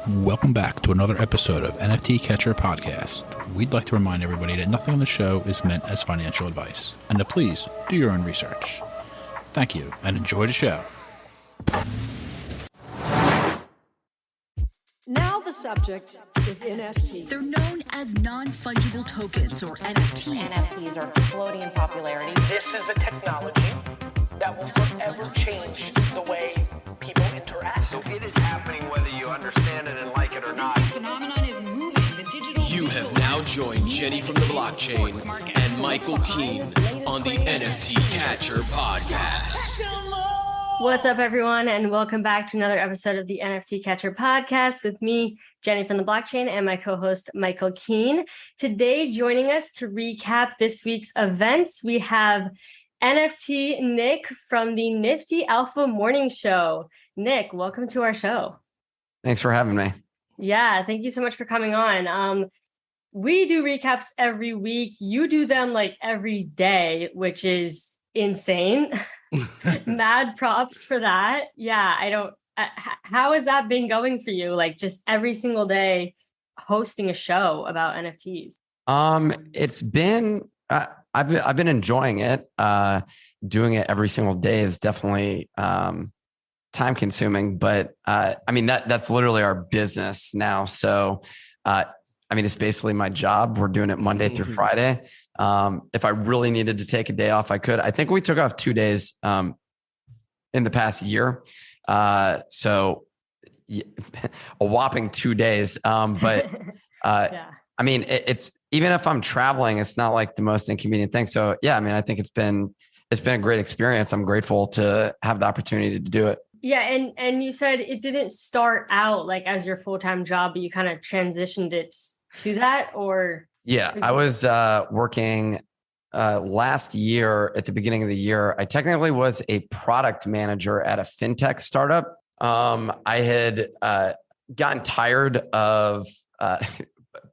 Welcome back to another episode of NFT Catcher Podcast. We'd like to remind everybody that nothing on the show is meant as financial advice, and to please do your own research. Thank you, and enjoy the show. Now the subject is NFTs. They're known as non-fungible tokens, or NFTs. NFTs are exploding in popularity. This is a technology that will forever change the way people interact. So it is happening whether you understand it and like it or not. This phenomenon is moving. The digital. You have now joined Jenny from the blockchain and Michael Keene on the NFT Catcher Podcast. What's up, everyone, and welcome back to another episode of the NFT Catcher Podcast with me, Jenny from the blockchain, and my co-host, Michael Keene. Today, joining us to recap this week's events, we have NFTNick from the Nifty Alpha Morning Show. Nick, welcome to our show. Thanks for having me. Yeah, thank you so much for coming on. We do recaps every week. You do them like every day, which is insane. Mad props for that. Yeah, how has that been going for you? Like just every single day hosting a show about NFTs? It's been, I've been enjoying it. Doing it every single day is definitely time consuming, but I mean, that's literally our business now. So, I mean, it's basically my job. We're doing it Monday through Friday. If I really needed to take a day off, I could. I think we took off 2 days in the past year. So a whopping 2 days. But yeah. I mean, it's even if I'm traveling, it's not like the most inconvenient thing. So yeah, I mean, I think it's been a great experience. I'm grateful to have the opportunity to do it. Yeah. And you said it didn't start out like as your full-time job, but you kind of transitioned it to that, or? Yeah, I was working last year at the beginning of the year. I technically was a product manager at a fintech startup. I had gotten tired of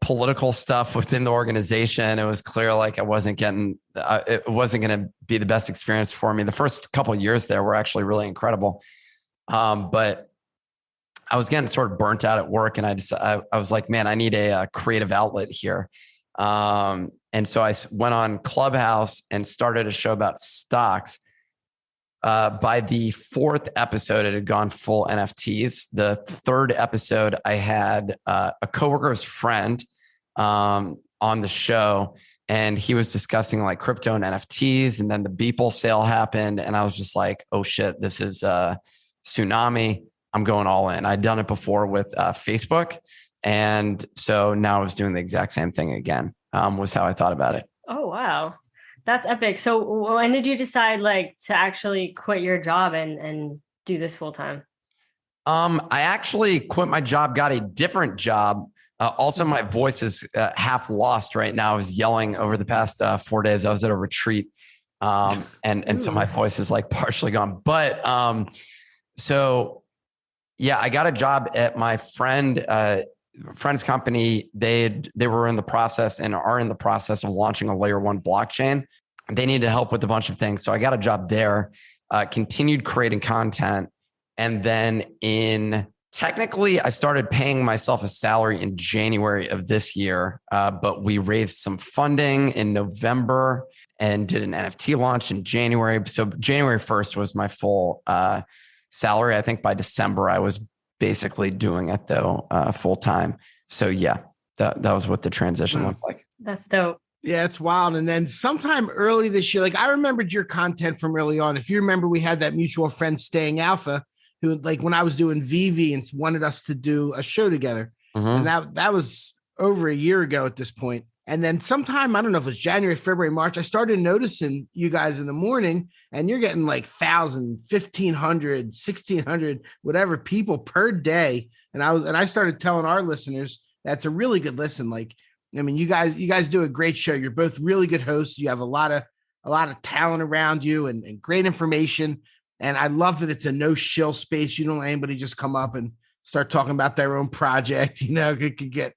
political stuff within the organization. It was clear like it wasn't going to be the best experience for me. The first couple of years there were actually really incredible. But I was getting sort of burnt out at work, and I was like, man, I need a creative outlet here. And so I went on Clubhouse and started a show about stocks. By the fourth episode, it had gone full NFTs. The third episode, I had a coworker's friend on the show, and he was discussing like crypto and NFTs. And then the Beeple sale happened, and I was just like, oh shit, this is a tsunami. I'm going all in. I'd done it before with Facebook. And so now I was doing the exact same thing again, was how I thought about it. Oh, wow. That's epic. So when did you decide like to actually quit your job and do this full time? I actually quit my job, got a different job. Also, my voice is half lost right now. I was yelling over the past 4 days. I was at a retreat. And so my voice is like partially gone. But so yeah, I got a job at my friend's company. They were in the process and are in the process of launching a layer 1 blockchain. They needed help with a bunch of things. So I got a job there, continued creating content. And then technically I started paying myself a salary in January of this year. But we raised some funding in November and did an NFT launch in January. So January 1st was my full salary. I think by December, I was basically doing it though, full time. So yeah, that was what the transition looked like. That's dope. Yeah, it's wild. And then sometime early this year, like I remembered your content from early on. If you remember, we had that mutual friend Staying Alpha who, like when I was doing VV and wanted us to do a show together. And that was over a year ago at this point. And then sometime, I don't know if it was January, February, March, I started noticing you guys in the morning and you're getting like 1,000, 1,500, 1,600, whatever people per day. And I started telling our listeners that's a really good listen. Like, I mean, you guys do a great show. You're both really good hosts. You have a lot of talent around you and great information. And I love that it's a no shill space. You don't let anybody just come up and start talking about their own project. You know, it could get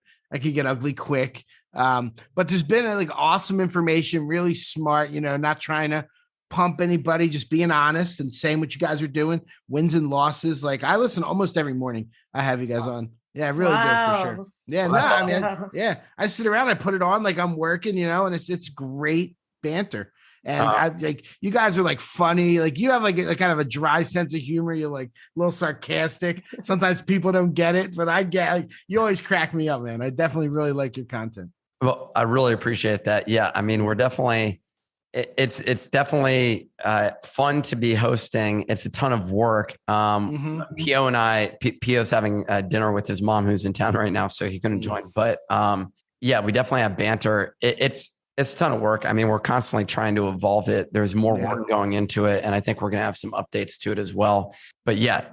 ugly quick. But there's been like awesome information, really smart, you know, not trying to pump anybody, just being honest and saying what you guys are doing, wins and losses. Like I listen almost every morning. I have you guys on. Yeah, I really do for sure. Yeah, Well, no, I mean, yeah, I sit around, I put it on like I'm working, and it's great banter. And I like you guys are like funny, like you have like a kind of a dry sense of humor. You're like a little sarcastic. Sometimes people don't get it, but I get. Like, you always crack me up, man. I definitely really like your content. Well, I really appreciate that. Yeah, I mean, we're definitely. It's definitely fun to be hosting. It's a ton of work. Pio and Pio's having dinner with his mom who's in town right now, so he couldn't join. But yeah, we definitely have banter. It's a ton of work. I mean, we're constantly trying to evolve it. There's more work going into it, and I think we're going to have some updates to it as well. But yeah,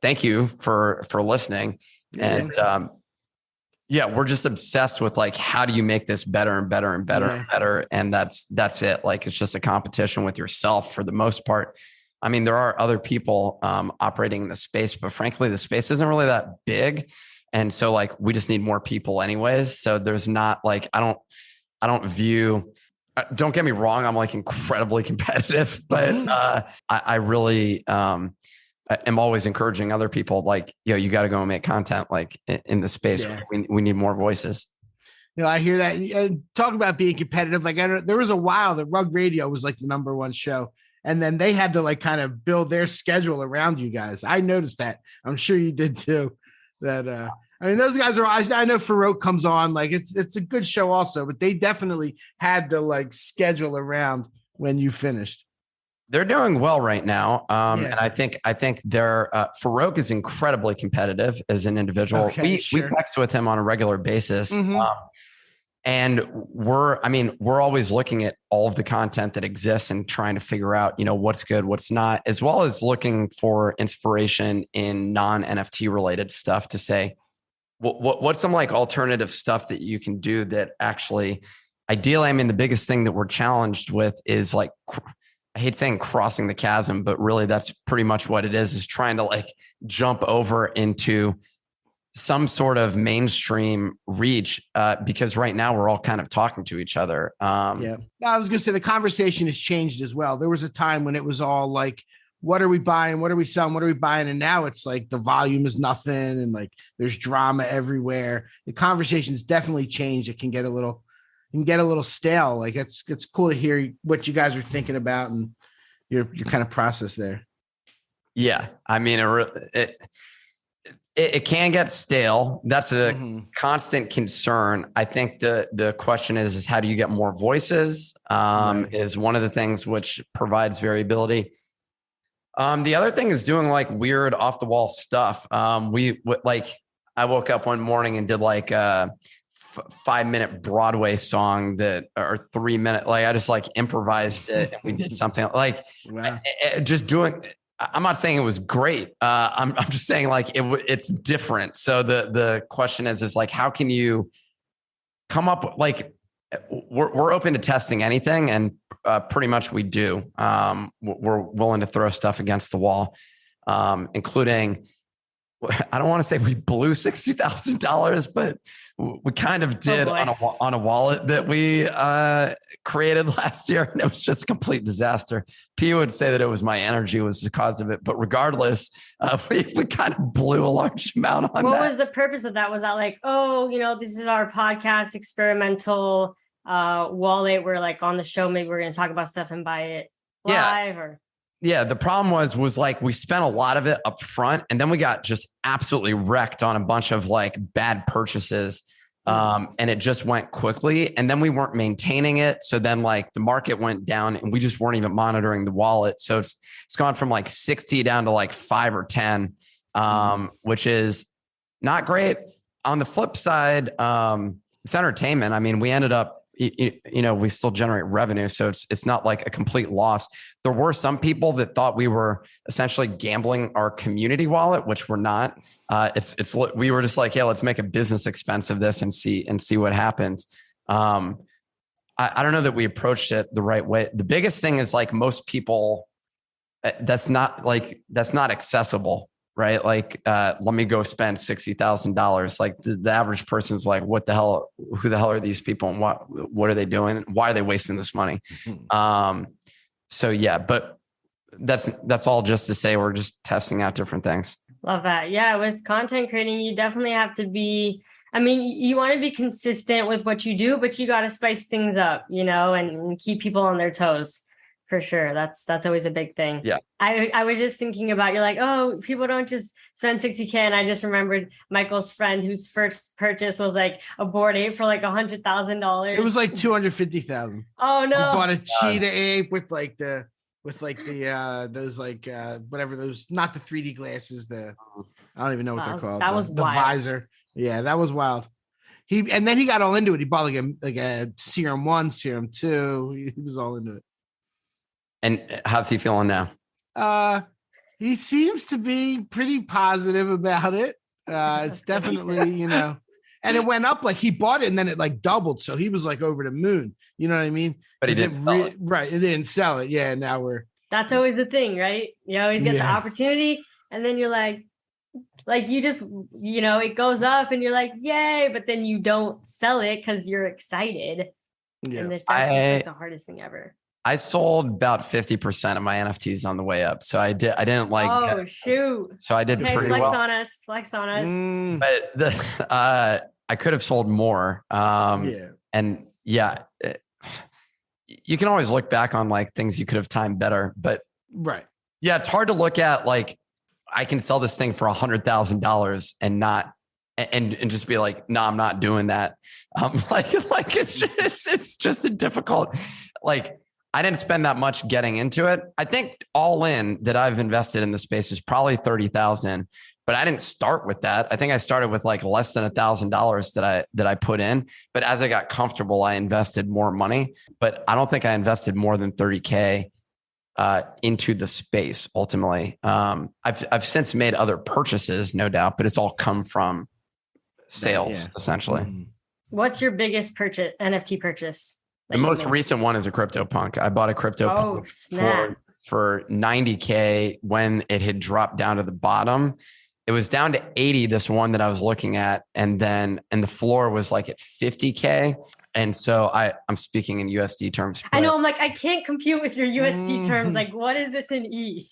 thank you for listening. And yeah, we're just obsessed with like, how do you make this better and better and better and better? And that's it. Like, it's just a competition with yourself for the most part. I mean, there are other people operating in the space, but frankly, the space isn't really that big. And so like, we just need more people anyways. So there's not like, I don't view, don't get me wrong, I'm like incredibly competitive, but I really, I'm always encouraging other people, like, you got to go and make content like in the space. Yeah. We need more voices. I hear that. And talk about being competitive. Like, there was a while that Rug Radio was like the number one show. And then they had to like kind of build their schedule around you guys. I noticed that. I'm sure you did too. That, I mean, those guys are, I know Farouk comes on, like it's a good show also, but they definitely had to like schedule around when you finished. They're doing well right now. And I think they're, Farouk is incredibly competitive as an individual. We text with him on a regular basis. And we're always looking at all of the content that exists and trying to figure out, what's good, what's not, as well as looking for inspiration in non-NFT related stuff to say, what's some like alternative stuff that you can do that actually, ideally, I mean, the biggest thing that we're challenged with is like, I hate saying crossing the chasm, but really that's pretty much what it is trying to like jump over into some sort of mainstream reach, because right now we're all kind of talking to each other. I was going to say the conversation has changed as well. There was a time when it was all like, what are we buying? What are we selling? What are we buying? And now it's like the volume is nothing. And like, there's drama everywhere. The conversation's definitely changed. It can get a little stale. Like it's cool to hear what you guys are thinking about and your kind of process there. Yeah. I mean, it can get stale. That's a constant concern. I think the question is how do you get more voices? Is one of the things which provides variability. The other thing is doing like weird off the wall stuff. I woke up one morning and did like a 5-minute Broadway song or 3-minute, like I just like improvised it and we did something like just doing. I'm not saying it was great. I'm just saying like it's different. So the question is like, how can you come up like we're open to testing anything, and pretty much we do. We're willing to throw stuff against the wall, including. I don't want to say we blew $60,000, but we kind of did on a wallet that we created last year, and it was just a complete disaster. P would say that it was my energy was the cause of it, but regardless, we kind of blew a large amount on that. What was the purpose of that? Was that like, this is our podcast experimental wallet? We're like on the show, maybe we're going to talk about stuff and buy it live or. Yeah, the problem was like we spent a lot of it up front, and then we got just absolutely wrecked on a bunch of like bad purchases, and it just went quickly. And then we weren't maintaining it, so then like the market went down, and we just weren't even monitoring the wallet. So it's gone from like 60 down to like 5 or 10, which is not great. On the flip side, it's entertainment. I mean, we ended up. We still generate revenue. So it's not like a complete loss. There were some people that thought we were essentially gambling our community wallet, which we're not. We were just like, yeah, let's make a business expense of this and see what happens. I don't know that we approached it the right way. The biggest thing is like most people, that's not accessible. Right? Like, let me go spend $60,000. Like the average person's like, what the hell, who the hell are these people? And what are they doing? Why are they wasting this money? So yeah, but that's all just to say, we're just testing out different things. Love that. Yeah, with content creating, you definitely have to be, I mean, you want to be consistent with what you do, but you got to spice things up, and keep people on their toes. For sure. That's always a big thing. Yeah. I was just thinking about, you're like, oh, people don't just spend 60K. And I just remembered Michael's friend whose first purchase was like a Bored Ape for like $100,000. It was like 250,000. Oh no. I bought a cheetah ape with those whatever those, not the 3D glasses, I don't even know what they're called. That was the wild. visor. Yeah, that was wild. And then he got all into it. He bought like a Serum 1, Serum 2. He was all into it. And how's he feeling now? He seems to be pretty positive about it. It's definitely, and it went up, like he bought it and then it like doubled. So he was like over the moon. You know what I mean? But he didn't sell it. Right. It didn't sell it. Yeah. Now that's always the thing, right? You always get the opportunity and then you're like you just, it goes up and you're like, yay, but then you don't sell it because you're excited. Yeah. And that's just like the hardest thing ever. I sold about 50% of my NFTs on the way up. So I didn't like. Oh, shoot. So I did pretty flex well. Flex on us. But I could have sold more. And you can always look back on like things you could have timed better, but yeah, it's hard to look at like, I can sell this thing for $100,000 and not, and just be like, no, I'm not doing that. It's just a difficult, like, I didn't spend that much getting into it. I think all in that I've invested in the space is probably 30,000, but I didn't start with that. I think I started with like less than $1,000 that I put in. But as I got comfortable, I invested more money. But I don't think I invested more than 30K into the space. Ultimately, I've since made other purchases, no doubt, but it's all come from sales essentially. What's your biggest purchase, NFT purchase? The most recent one is a CryptoPunk. I bought a CryptoPunk for 90K when it had dropped down to the bottom. It was down to 80, this one that I was looking at. And the floor was like at 50K. And so I'm speaking in USD terms. I know. I'm like, I can't compute with your USD terms. Like, what is this in ETH?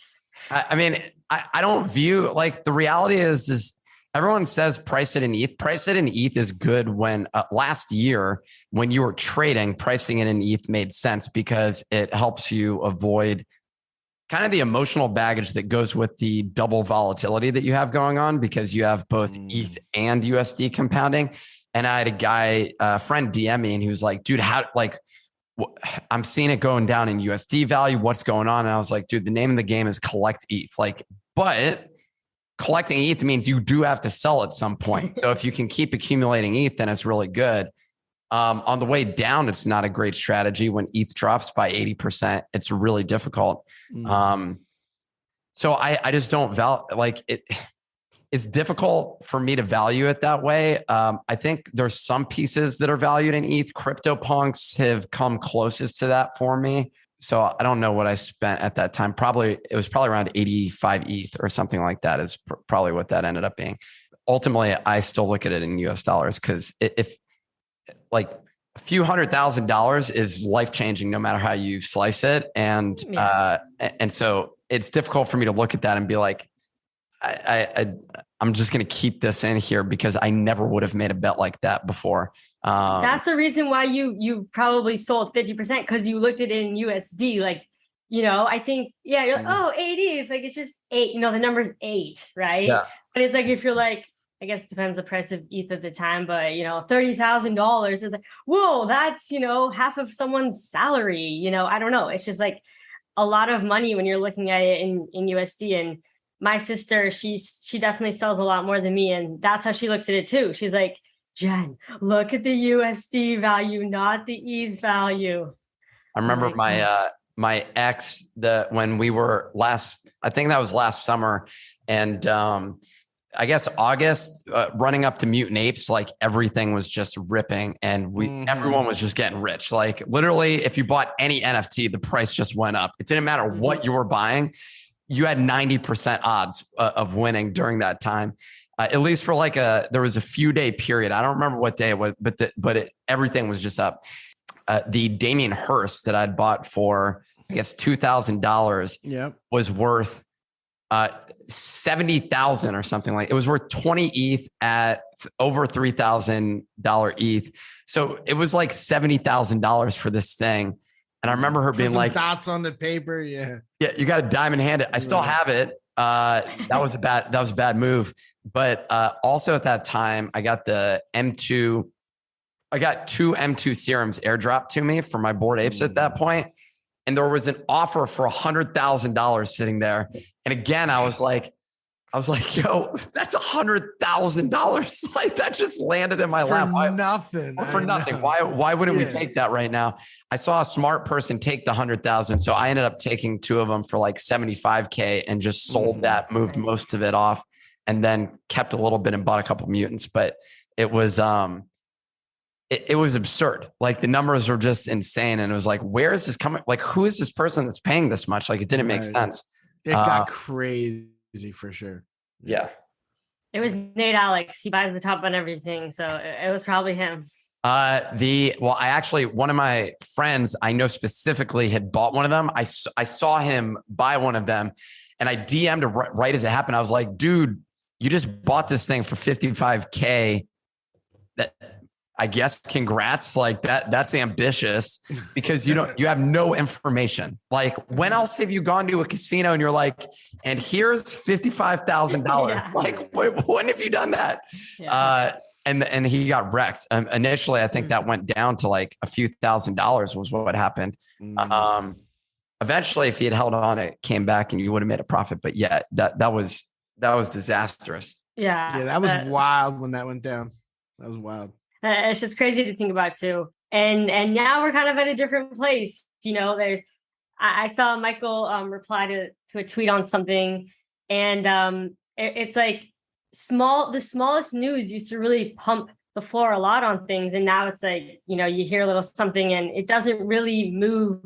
I mean, I don't view, like, the reality is everyone says price it in ETH. Price it in ETH is good when last year, when you were trading, pricing it in ETH made sense because it helps you avoid kind of the emotional baggage that goes with the double volatility that you have going on because you have both ETH and USD compounding. And I had a friend DM me and he was like, dude, I'm seeing it going down in USD value. What's going on? And I was like, dude, the name of the game is collect ETH. But collecting ETH means you do have to sell at some point. So if you can keep accumulating ETH, then it's really good. On the way down, it's not a great strategy. When ETH drops by 80%, it's really difficult. So I just don't it's difficult for me to value it that way. I think there's some pieces that are valued in ETH. CryptoPunks have come closest to that for me. So I don't know what I spent at that time. It was probably around 85 ETH or something like that is probably what that ended up being. Ultimately, I still look at it in US dollars because if like a few $100,000 is life-changing no matter how you slice it. And so it's difficult for me to look at that and be like, I'm just going to keep this in here because I never would have made a bet like that before. That's the reason why you probably sold 50% because you looked at it in USD. Like, I think, you're like, oh, 80. Like, it's just 8, the number's 8, right? Yeah. But it's like, if you're like, I guess it depends the price of ETH at the time, but, $30,000 is like, whoa, that's, half of someone's salary, I don't know. It's just like a lot of money when you're looking at it in USD. And my sister, she definitely sells a lot more than me. And that's how she looks at it too. She's like, Jen, look at the USD value, not the ETH value. I remember my ex, when we were I think that was last summer. And I guess August, running up to Mutant Apes, like everything was just ripping and everyone was just getting rich. Like literally, if you bought any NFT, the price just went up. It didn't matter what you were buying. You had 90% odds of winning during that time. At least for there was a few day period. I don't remember what day it was, but everything was just up. The Damien Hirst that I'd bought for, I guess, $2,000 was worth 70,000 or something like it was worth 20 ETH at over $3,000 ETH. So it was like $70,000 for this thing. And I remember her being like, dots on the paper. Yeah. Yeah, you got to diamond hand it. I still have it. That was a bad move. But also at that time, I got the M2. I got 2 M2 serums airdropped to me for my Bored Apes at that point. And there was an offer for $100,000 sitting there. And again, I was like, yo, that's $100,000. Like that just landed in my lap. Nothing. For nothing. Why wouldn't we take that right now? I saw a smart person take the 100,000. So I ended up taking 2 of them for like 75K and just sold that, moved most of it off, and then kept a little bit and bought a couple mutants. But it was it was absurd. Like the numbers were just insane. And it was like, where is this coming? Like, who is this person that's paying this much? Like it didn't make sense. It got crazy for sure. Yeah. It was Nate Alex. He buys the top on everything. So it was probably him. One of my friends I know specifically had bought one of them. I saw him buy one of them and I DM'd right as it happened. I was like, dude, you just bought this thing for 55K. That I guess congrats. Like that's ambitious because you have no information. Like when else have you gone to a casino and you're like, and here's $55,000. Yeah. Like when have you done that? Yeah. And he got wrecked. Initially, I think that went down to like a few $1,000s was what happened. Eventually, if he had held on, it came back and you would have made a profit. But yeah, that was disastrous. Yeah. Yeah, that was wild when that went down. That was wild. It's just crazy to think about too. And now we're kind of at a different place. You know, I saw Michael reply to a tweet on something, and it's like the smallest news used to really pump the floor a lot on things. And now it's like, you know, you hear a little something and it doesn't really move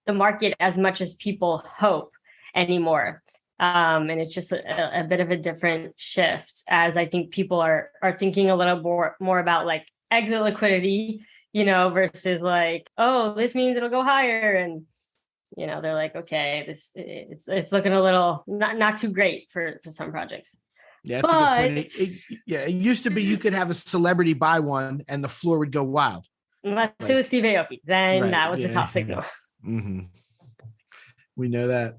the market as much as people hope anymore. And it's just a bit of a different shift, as I think people are thinking a little more about like exit liquidity, you know, versus like, oh, this means it'll go higher. And, you know, they're like, okay, it's looking a little not too great for some projects. Yeah, that's a good point. It used to be you could have a celebrity buy one and the floor would go wild. Unless it was Steve Aoki, then that was the top signal. Mm-hmm. We know that.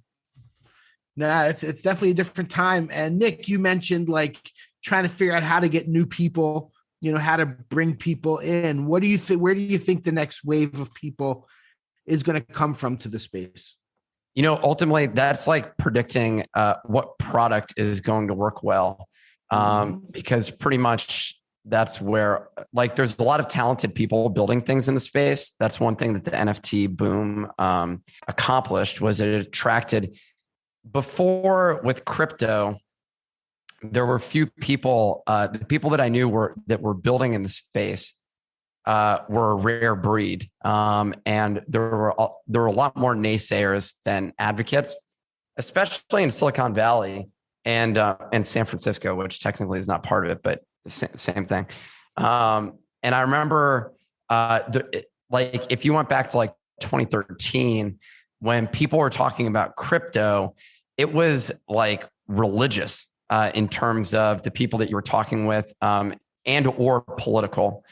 Nah, it's definitely a different time. And Nick, you mentioned like trying to figure out how to get new people, you know, how to bring people in. What do you think? Where do you think the next wave of people is going to come from to the space? You know, ultimately, that's like predicting what product is going to work well, because pretty much that's where, like, there's a lot of talented people building things in the space. That's one thing that the NFT boom accomplished, was it attracted. Before with crypto, there were few people. The people that I knew that were building in the space were a rare breed, and there were a lot more naysayers than advocates, especially in Silicon Valley and San Francisco, which technically is not part of it, but same thing. And I remember, like, if you went back to like 2013, when people were talking about crypto, it was like religious in terms of the people that you were talking with, and or political.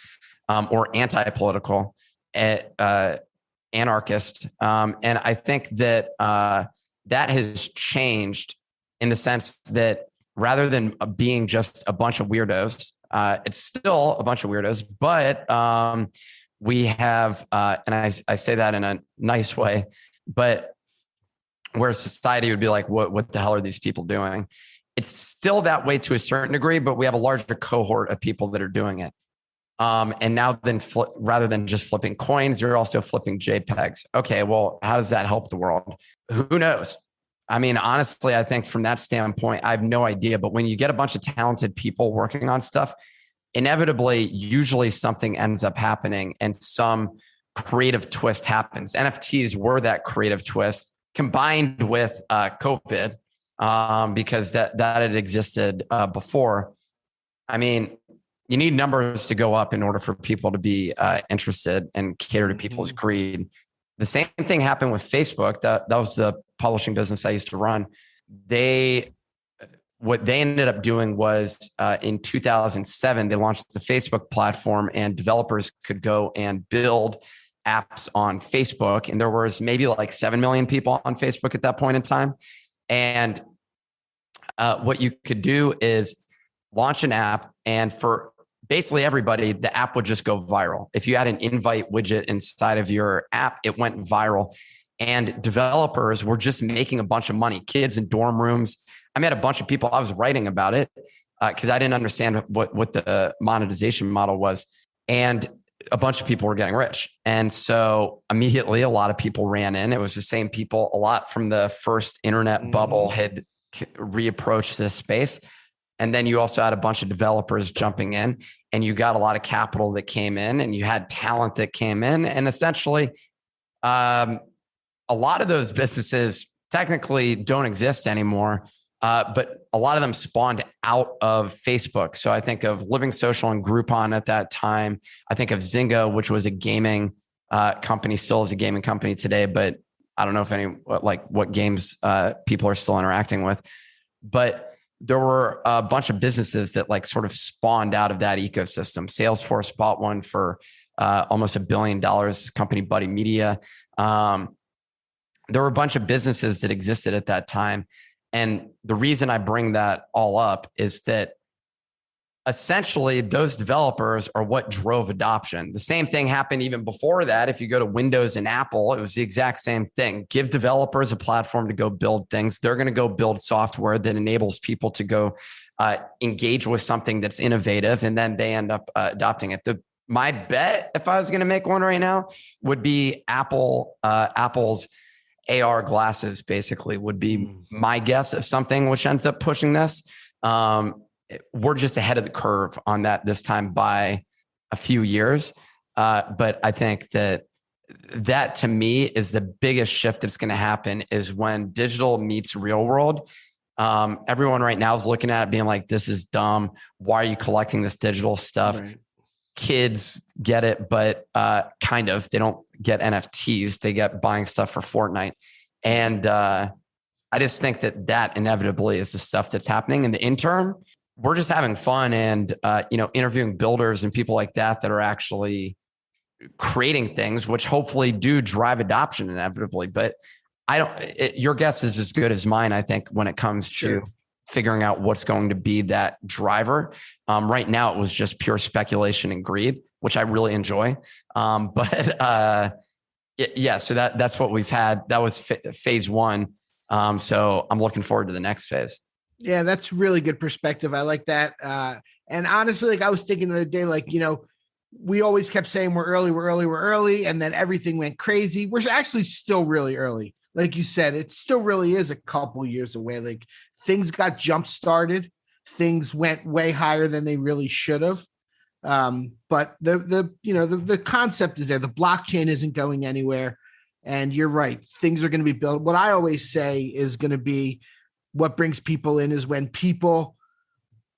Or anti-political, anarchist. And I think that that has changed in the sense that rather than being just a bunch of weirdos, it's still a bunch of weirdos, but we have, and I say that in a nice way, but where society would be like, what the hell are these people doing? It's still that way to a certain degree, but we have a larger cohort of people that are doing it. And now then rather than just flipping coins, you're also flipping JPEGs. Okay, well, how does that help the world? Who knows? I mean, honestly, I think from that standpoint, I have no idea. But when you get a bunch of talented people working on stuff, inevitably, usually something ends up happening and some creative twist happens. NFTs were that creative twist combined with COVID, because that had existed before. I mean, you need numbers to go up in order for people to be interested and cater to people's greed. The same thing happened with Facebook. That was the publishing business I used to run. They what they ended up doing was in 2007, they launched the Facebook platform, and developers could go and build apps on Facebook. And there was maybe like 7 million people on Facebook at that point in time. And what you could do is launch an app, and for basically everybody, the app would just go viral. If you had an invite widget inside of your app, it went viral. And developers were just making a bunch of money. Kids in dorm rooms. I met a bunch of people. I was writing about it because I didn't understand what the monetization model was. And a bunch of people were getting rich. And so immediately a lot of people ran in. It was the same people. A lot from the first internet bubble had reapproached this space. And then you also had a bunch of developers jumping in, and you got a lot of capital that came in, and you had talent that came in. And essentially, a lot of those businesses technically don't exist anymore, but a lot of them spawned out of Facebook. So I think of Living Social and Groupon at that time. I think of Zynga, which was a gaming company, still is a gaming company today, but I don't know if what games people are still interacting with. But there were a bunch of businesses that like sort of spawned out of that ecosystem. Salesforce bought one for almost $1 billion, company Buddy Media. There were a bunch of businesses that existed at that time. And the reason I bring that all up is that essentially those developers are what drove adoption. The same thing happened even before that. If you go to Windows and Apple, it was the exact same thing. Give developers a platform to go build things. They're going to go build software that enables people to go engage with something that's innovative, and then they end up adopting it. My bet, if I was going to make one right now, would be Apple's AR glasses, basically, would be my guess of something which ends up pushing this. We're just ahead of the curve on that this time by a few years. But I think that to me is the biggest shift that's going to happen is when digital meets real world. Everyone right now is looking at it being like, this is dumb. Why are you collecting this digital stuff? Right. Kids get it, but kind of, they don't get NFTs. They get buying stuff for Fortnite. And I just think that inevitably is the stuff that's happening. In the interim, we're just having fun and, interviewing builders and people like that are actually creating things, which hopefully do drive adoption inevitably. But your guess is as good as mine, I think, when it comes to figuring out what's going to be that driver. Right now, it was just pure speculation and greed, which I really enjoy. So that's what we've had. That was phase one. So I'm looking forward to the next phase. Yeah, that's really good perspective. I like that. And honestly, like I was thinking the other day, like, we always kept saying we're early. And then everything went crazy. We're actually still really early. Like you said, it still really is a couple years away. Like things got jump started. Things went way higher than they really should have. But the concept is there. The blockchain isn't going anywhere. And you're right. Things are going to be built. What I always say is going to be what brings people in is when people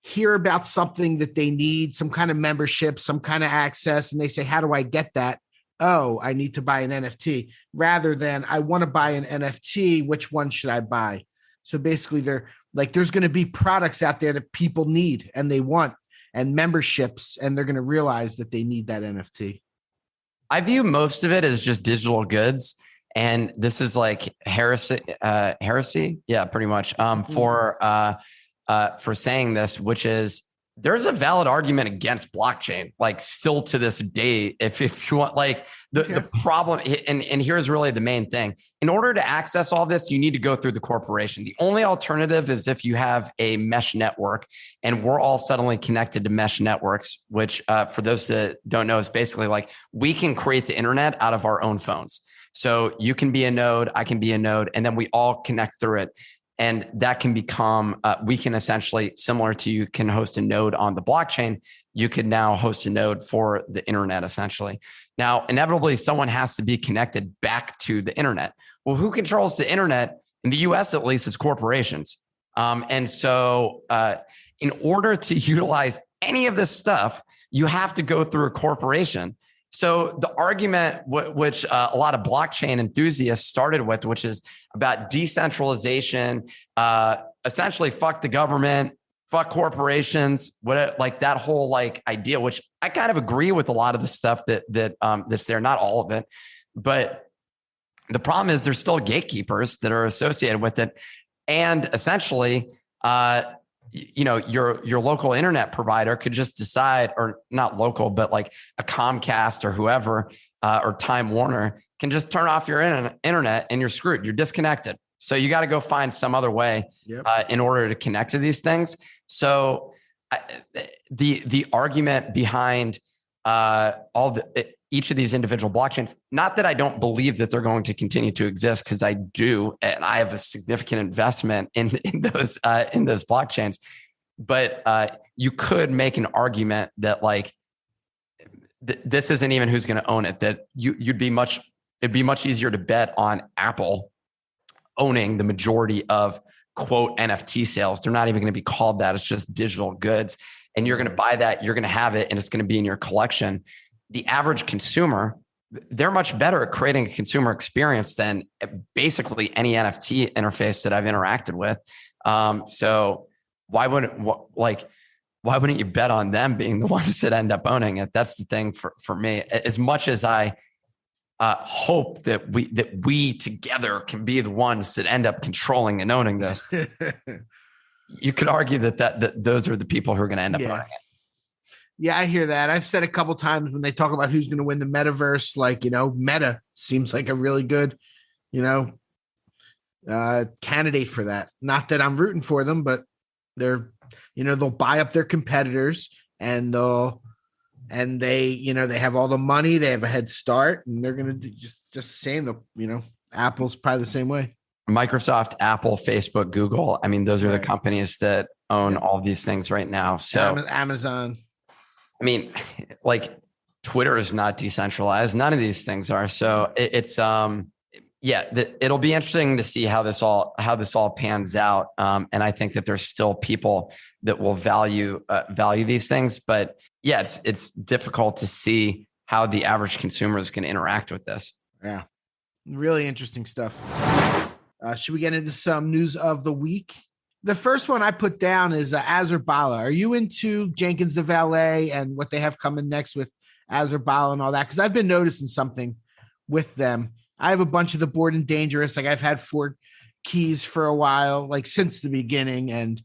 hear about something that they need, some kind of membership, some kind of access, and they say, how do I get that? Oh, I need to buy an NFT, rather than I want to buy an NFT. Which one should I buy? So basically there's going to be products out there that people need and they want, and memberships, and they're going to realize that they need that NFT. I view most of it as just digital goods. And this is like heresy. Yeah, pretty much for saying this, which is there's a valid argument against blockchain, like still to this day, if you want, like the problem. And here's really the main thing. In order to access all this, you need to go through the corporation. The only alternative is if you have a mesh network, and we're all suddenly connected to mesh networks, which for those that don't know, is basically like we can create the internet out of our own phones. So you can be a node, I can be a node, and then we all connect through it. And that can become, we can essentially, similar to you can host a node on the blockchain, you could now host a node for the internet, essentially. Now, inevitably, someone has to be connected back to the internet. Well, who controls the internet? In the US, at least, it's corporations. And so in order to utilize any of this stuff, you have to go through a corporation. So the argument which a lot of blockchain enthusiasts started with, which is about decentralization, essentially fuck the government, fuck corporations, like that whole like idea, which I kind of agree with a lot of the stuff that's there, not all of it. But the problem is there's still gatekeepers that are associated with it. And essentially, your local internet provider could just decide, or not local, but like a Comcast or whoever, or Time Warner can just turn off your internet and you're screwed. You're disconnected. So you got to go find some other way in order to connect to these things. So the argument behind each of these individual blockchains, not that I don't believe that they're going to continue to exist, because I do, and I have a significant investment in those blockchains. But you could make an argument that like this isn't even who's going to own it. That it'd be much easier to bet on Apple owning the majority of quote NFT sales. They're not even going to be called that. It's just digital goods, and you're going to buy that. You're going to have it, and it's going to be in your collection. The average consumer, they're much better at creating a consumer experience than basically any NFT interface that I've interacted with. So why wouldn't you bet on them being the ones that end up owning it? That's the thing for me. As much as I hope that we together can be the ones that end up controlling and owning this, you could argue that those are the people who are going to end up owning it. Yeah, I hear that. I've said a couple times when they talk about who's going to win the metaverse, like, Meta seems like a really good, candidate for that. Not that I'm rooting for them, but they're, they'll buy up their competitors and they have all the money, they have a head start, and they're going to do just the same. Apple's probably the same way. Microsoft, Apple, Facebook, Google. I mean, those are the companies that own all these things right now. So Amazon. I mean, like Twitter is not decentralized. None of these things are. So it'll be interesting to see how this all pans out. And I think that there's still people that will value these things, but yeah, it's difficult to see how the average consumer is going to interact with this. Yeah. Really interesting stuff. Should we get into some news of the week? The first one I put down is Azurbala. Are you into Jenkins the Valet and what they have coming next with Azurbala and all that? Because I've been noticing something with them. I have a bunch of the Bored and Dangerous. Like I've had 4 keys for a while, like since the beginning, and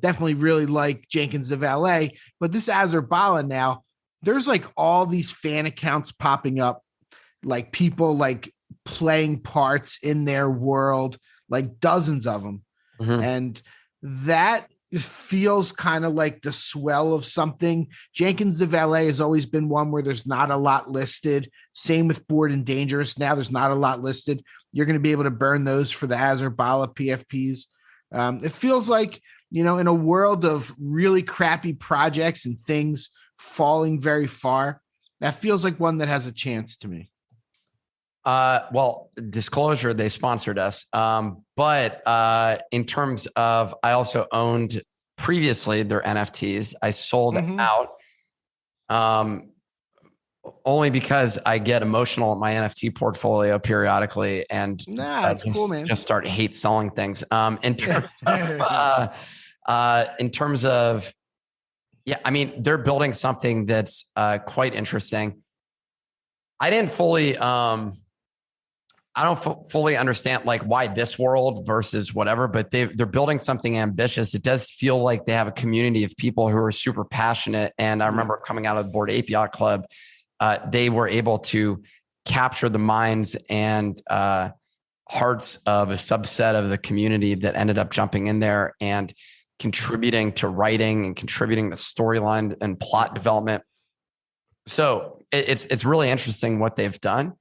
definitely really like Jenkins the Valet. But this Azurbala now, there's like all these fan accounts popping up, like people like playing parts in their world, like dozens of them. Mm-hmm. And that feels kind of like the swell of something. Jenkins the Valet has always been one where there's not a lot listed. Same with Bored and Dangerous. Now there's not a lot listed. You're going to be able to burn those for the Azurbala PFPs. It feels like, in a world of really crappy projects and things falling very far, that feels like one that has a chance to me. Well, disclosure, they sponsored us. But in terms of, I also owned previously their NFTs. I sold out only because I get emotional in my NFT portfolio periodically, and it's cool, man. Just start hate selling things. In terms of, yeah, I mean, they're building something that's quite interesting. I didn't fully. I don't fully understand like why this world versus whatever, but they're building something ambitious. It does feel like they have a community of people who are super passionate. And I remember coming out of the Bored Ape Yacht Club, they were able to capture the minds and hearts of a subset of the community that ended up jumping in there and contributing to writing and contributing to storyline and plot development. So it's really interesting what they've done.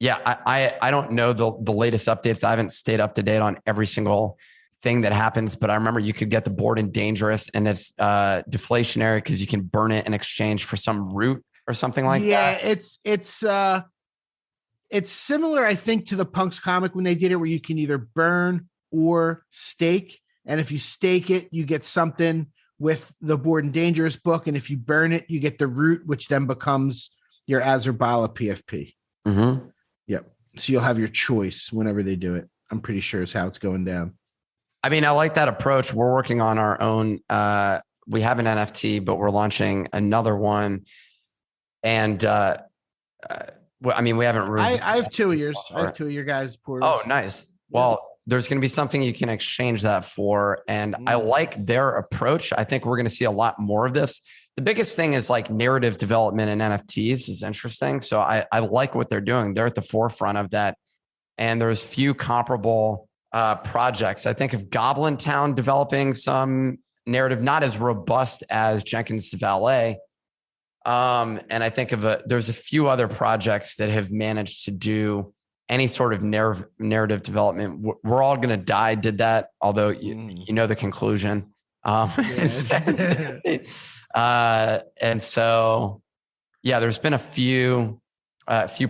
Yeah, I don't know the latest updates. I haven't stayed up to date on every single thing that happens, but I remember you could get the Bored and Dangerous, and it's deflationary because you can burn it in exchange for some root or something like that. Yeah, it's similar, I think, to the Punks comic when they did it, where you can either burn or stake, and if you stake it, you get something with the Bored and Dangerous book, and if you burn it, you get the root, which then becomes your Azurbala PFP. Mm-hmm. Yep. So you'll have your choice whenever they do it. I'm pretty sure is how it's going down. I mean, I like that approach. We're working on our own. We have an NFT, but we're launching another one. And I mean, we haven't really. I have 2 years. I have 2 of your guys' porters. Oh, nice. Well, there's going to be something you can exchange that for. And I like their approach. I think we're going to see a lot more of this. The biggest thing is like narrative development in NFTs is interesting. So I like what they're doing. They're at the forefront of that. And there's few comparable projects. I think of Goblin Town developing some narrative, not as robust as Jenkins Valet. And I think there's a few other projects that have managed to do any sort of narrative development. We're All Gonna Die did that, although you know the conclusion. And so, yeah, there's been a few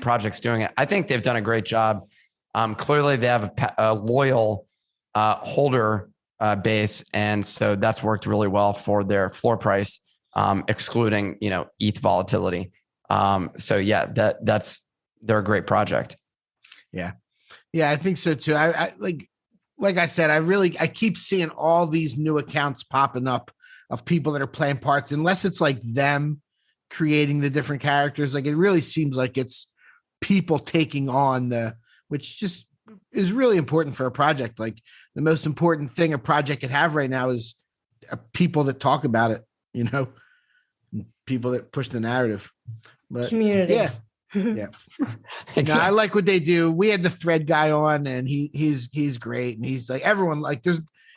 projects doing it. I think they've done a great job. Clearly, they have a loyal holder base, and so that's worked really well for their floor price, excluding ETH volatility. So yeah, they're a great project. Yeah, I think so too. I like I said, I keep seeing all these new accounts popping up of people that are playing parts, unless it's like them creating the different characters. Like it really seems like it's people taking on which just is really important for a project. Like the most important thing a project could have right now is people that talk about it, people that push the narrative. But community. Yeah. Exactly. No, I like what they do. We had the thread guy on, and he's great, and he's like everyone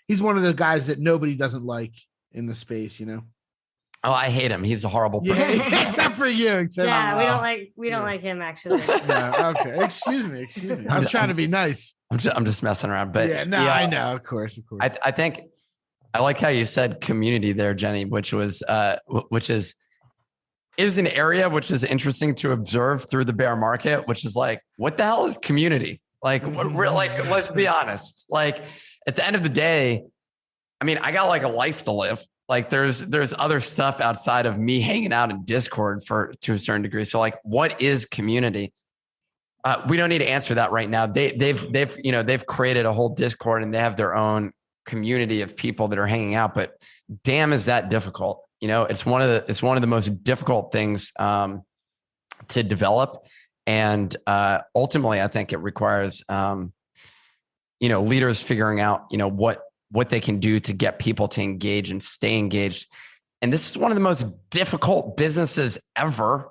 he's one of the guys that nobody doesn't like in the space. Oh, I hate him. He's a horrible person. Yeah, except for you. We don't like him actually. Yeah, okay. Excuse me. I was trying to be nice. I'm just messing around, but I know, of course. I think I like how you said community there, Jenny, which is an area which is interesting to observe through the bear market, which is like, what the hell is community? Like, let's be honest. Like at the end of the day, I mean, I got like a life to live. Like there's other stuff outside of me hanging out in Discord to a certain degree. So like, what is community? We don't need to answer that right now. They've created a whole Discord and they have their own community of people that are hanging out, but damn, is that difficult? It's one of the most difficult things to develop. And ultimately, I think it requires, leaders figuring out, what they can do to get people to engage and stay engaged. And this is one of the most difficult businesses ever,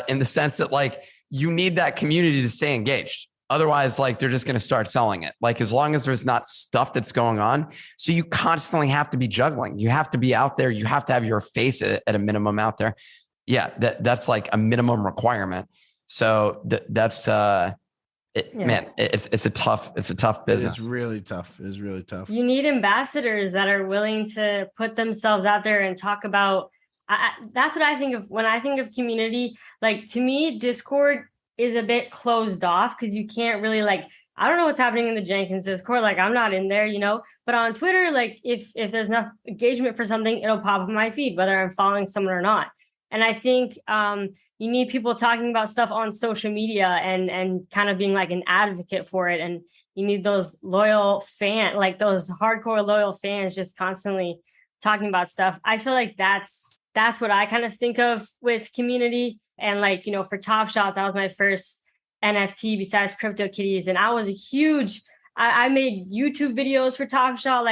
in the sense that like you need that community to stay engaged. Otherwise, like they're just going to start selling it. Like as long as there's not stuff that's going on. So you constantly have to be juggling. You have to be out there. You have to have your face at a minimum out there. Yeah, that's like a minimum requirement. So that's man, it's a tough business. It's really tough. It's really tough. You need ambassadors that are willing to put themselves out there and talk about. That's what I think of when I think of community. Like to me, Discord is a bit closed off because you can't really I don't know what's happening in the Jenkins Discord. Like I'm not in there, but on Twitter, like if there's enough engagement for something, it'll pop up in my feed, whether I'm following someone or not. And I think you need people talking about stuff on social media and kind of being like an advocate for it. And you need those loyal those hardcore loyal fans just constantly talking about stuff. I feel like that's what I kind of think of with community. And for Top Shot, that was my first NFT besides CryptoKitties. And I was I made YouTube videos for Top Shot.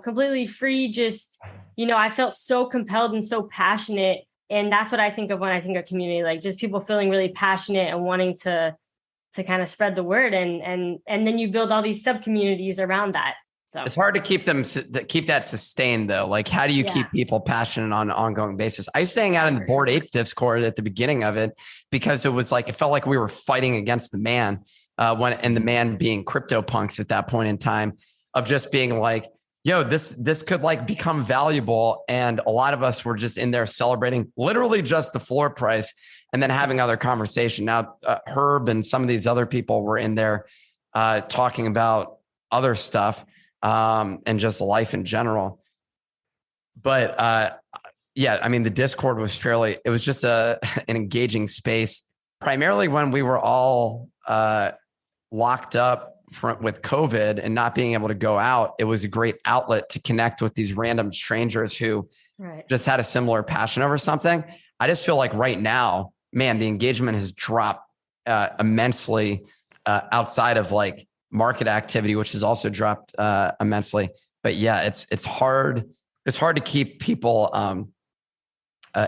Completely free. Just, I felt so compelled and so passionate. And that's what I think of when I think of community, like just people feeling really passionate and wanting to kind of spread the word. And then you build all these sub communities around that. So it's hard to keep that sustained though. Like how do you keep people passionate on an ongoing basis? I used to hang out in the Bored Ape Discord at the beginning of it because it felt like we were fighting against the man and the man being CryptoPunks at that point in time of just being like, yo, this could like become valuable. And a lot of us were just in there celebrating literally just the floor price and then having other conversation. Now, Herb and some of these other people were in there talking about other stuff and just life in general. But the Discord was it was just an engaging space, primarily when we were all locked up with COVID and not being able to go out, it was a great outlet to connect with these random strangers who just had a similar passion over something. I just feel like right now, man, the engagement has dropped immensely outside of like market activity, which has also dropped immensely. But yeah, it's hard. It's hard to keep people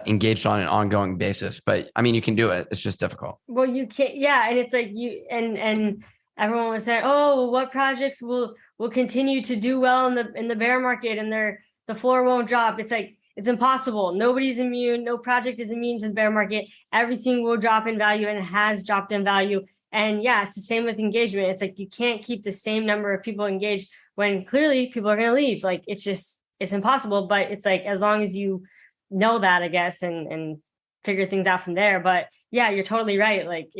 engaged on an ongoing basis. But I mean, you can do it. It's just difficult. Well, you can't. Yeah, and it's like you and everyone was saying, "Oh, what projects will continue to do well in the bear market, and the floor won't drop." It's like it's impossible. Nobody's immune. No project is immune to the bear market. Everything will drop in value, and it has dropped in value. And yeah, it's the same with engagement. It's like you can't keep the same number of people engaged when clearly people are going to leave. Like it's impossible. But it's like as long as you know that, I guess, and figure things out from there. But yeah, you're totally right. Like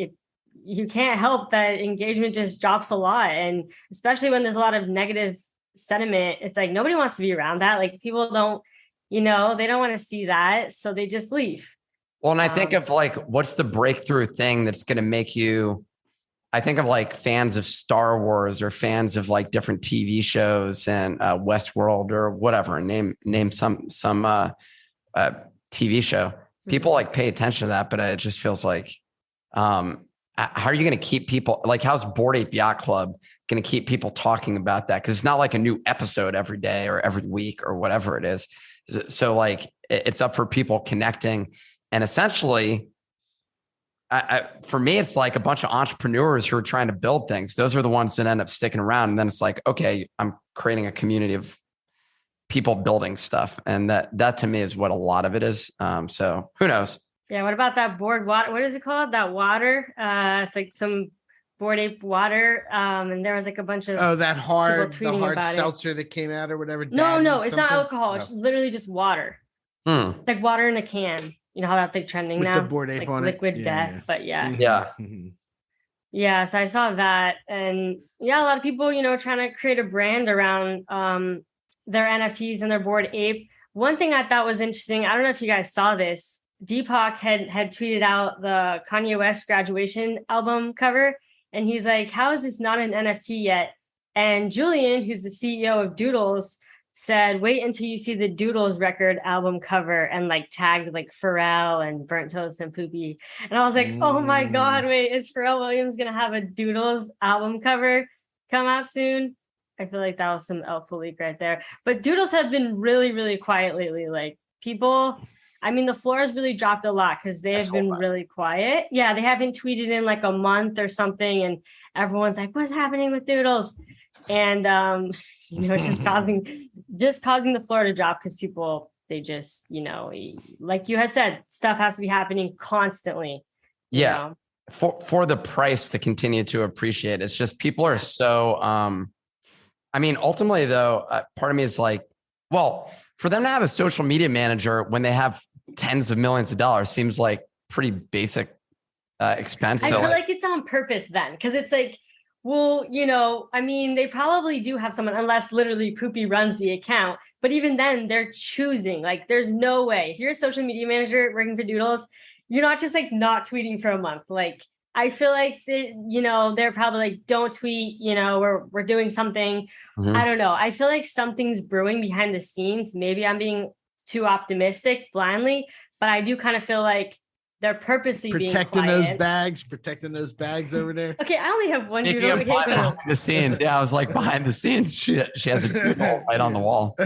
you can't help that engagement just drops a lot. And especially when there's a lot of negative sentiment, it's like nobody wants to be around that. Like people don't, they don't want to see that. So they just leave. Well, and I think of like, what's the breakthrough thing that's going to make you, I think of like fans of Star Wars or fans of like different TV shows and Westworld or whatever, name some TV show. People like pay attention to that, but it just feels like, how are you going to keep people like, how's Bored Ape Yacht Club going to keep people talking about that? Cause it's not like a new episode every day or every week or whatever it is. So like it's up for people connecting, and essentially for me, it's like a bunch of entrepreneurs who are trying to build things. Those are the ones that end up sticking around. And then it's like, okay, I'm creating a community of people building stuff. And that to me is what a lot of it is. So who knows? Yeah. What about that board water? What is it called? That water? It's like some Bored Ape water. And there was like a bunch of the hard seltzer that came out or whatever. No, it's not alcohol. No. It's literally just water. Like water in a can. You know how that's like trending with now? The Bored Ape like on liquid it. death. Yeah. But yeah. Yeah. Yeah. So I saw that. And yeah, a lot of people, trying to create a brand around their NFTs and their Bored Ape. One thing I thought was interesting, I don't know if you guys saw this, Deepak had tweeted out the Kanye West graduation album cover. And he's like, how is this not an NFT yet? And Julian, who's the CEO of Doodles, said, wait until you see the Doodles record album cover, and like tagged like Pharrell and Burnt Toast and Poopy. And I was like, oh my God, wait, is Pharrell Williams going to have a Doodles album cover come out soon? I feel like that was some elful leak right there. But Doodles have been really, really quiet lately. Like people, I mean, the floor has really dropped a lot because they have been really quiet. Yeah, they haven't tweeted in like a month or something. And everyone's like, what's happening with Doodles? And, it's just causing the floor to drop because people, they just, like you had said, stuff has to be happening constantly. Yeah. For the price to continue to appreciate. It's just people are so, I mean, ultimately though, part of me is like, well, for them to have a social media manager when they have tens of millions of dollars seems like pretty basic expense. I feel like it's on purpose then, because it's like, well, I mean, they probably do have someone, unless literally Poopy runs the account. But even then, they're choosing. Like, there's no way. If you're a social media manager working for Doodles, you're not just like not tweeting for a month. Like, I feel like they're probably like, don't tweet. We're doing something. I don't know. I feel like something's brewing behind the scenes. Maybe I'm being too optimistic blindly, but I do kind of feel like they're purposely protecting being protecting those bags over there. Okay, I only have one doodle. Behind the scenes. Yeah, I was like, behind the scenes, she has a doodle right on the wall.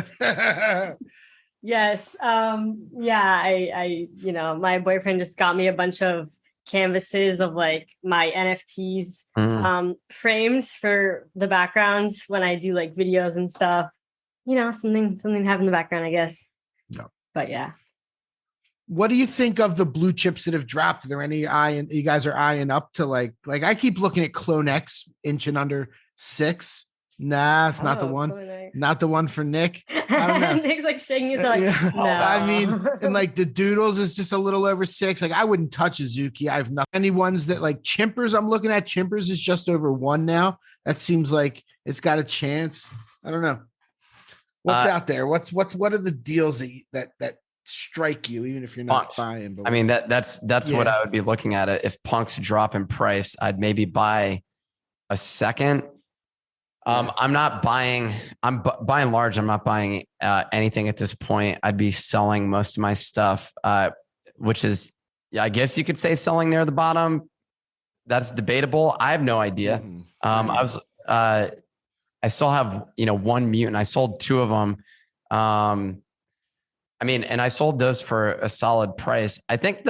Yes. I my boyfriend just got me a bunch of canvases of like my NFTs frames for the backgrounds when I do like videos and stuff. Something to have in the background, I guess. No. But yeah. What do you think of the blue chips that have dropped? Are there any you guys are eyeing up to like I keep looking at Clonex inching under 6. Nah, it's not the one. Nice. Not the one for Nick. I don't know. Nick's like shaking his head. Like, no. I mean, and like the Doodles is just a little over 6. Like I wouldn't touch Azuki. I have nothing. Any ones that like Chimpers, I'm looking at Chimpers is just over 1 now. That seems like it's got a chance. I don't know. What's out there? What are the deals that strike you, even if you're not buying? But I mean, that's what I would be looking at. If Punk's drop in price, I'd maybe buy a second. I'm not buying. By and large, I'm not buying anything at this point. I'd be selling most of my stuff, which is, I guess you could say, selling near the bottom. That's debatable. I have no idea. I still have, one mutant. I sold 2 of them. And I sold those for a solid price. I think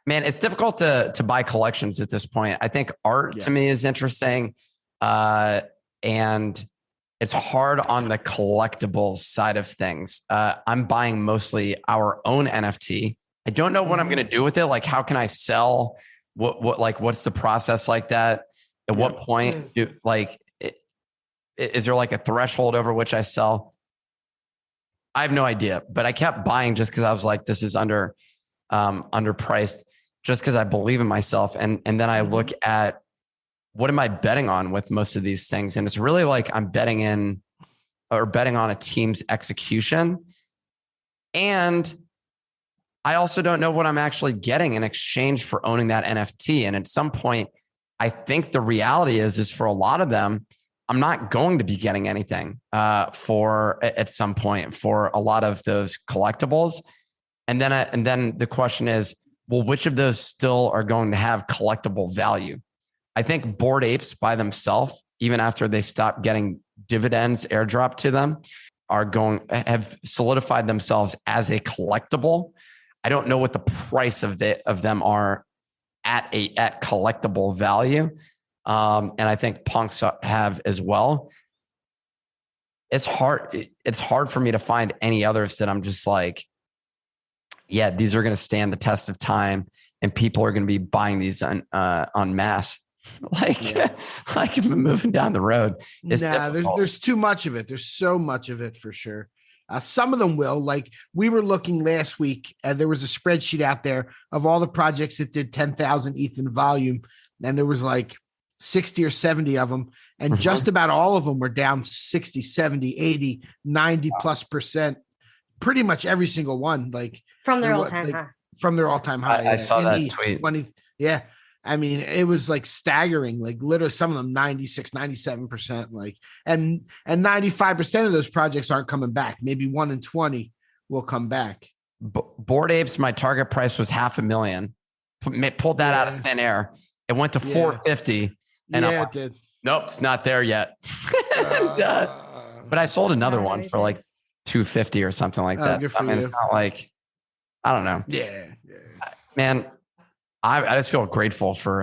it's difficult to buy collections at this point. I think art to me is interesting. And it's hard on the collectibles side of things. I'm buying mostly our own NFT. I don't know what I'm going to do with it. Like, how can I sell? What's the process like that? At what point is there like a threshold over which I sell? I have no idea, but I kept buying just because I was like, this is underpriced, just because I believe in myself. And then I look at, what am I betting on with most of these things? And it's really like I'm betting on a team's execution. And I also don't know what I'm actually getting in exchange for owning that NFT. And at some point, I think the reality is for a lot of them, I'm not going to be getting anything at some point for a lot of those collectibles. And then the question is, well, which of those still are going to have collectible value? I think Bored Apes by themselves, even after they stop getting dividends airdropped to them, have solidified themselves as a collectible. I don't know what the price of them are at collectible value. And I think punks have as well. It's hard for me to find any others that I'm just like, yeah, these are going to stand the test of time and people are going to be buying these on masse. Like moving down the road. There's too much of it. There's so much of it for sure. Some of them will. Like, we were looking last week, there was a spreadsheet out there of all the projects that did 10,000 ETH in volume. And there was like 60 or 70 of them. And just about all of them were down 60, 70, 80, 90 plus percent. Pretty much every single one. Like from their all-time high. From their all-time high. I saw that tweet. I mean, it was like staggering, like literally some of them 96, 97%, like, and 95% of those projects aren't coming back. Maybe 1 in 20 will come back. Bored Apes, my target price was $500,000. Pulled that out of thin air. It went to 450. And it did. Nope, it's not there yet. But I sold another one for like 250 or something like that. Good for you. It's not like, I don't know. Yeah. Man, I just feel grateful for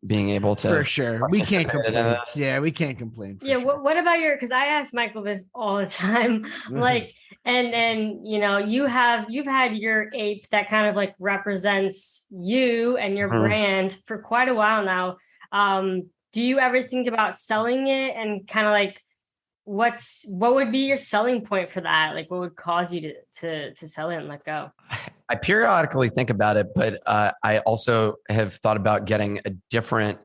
being able to. For sure. We can't complain. Yeah, we can't complain. What about because I ask Michael this all the time, like, and you've had your ape that kind of like represents you and your brand for quite a while now. Do you ever think about selling it, and kind of like, what would be your selling point for that? Like, what would cause you to sell it and let go? I periodically think about it, but I also have thought about getting a different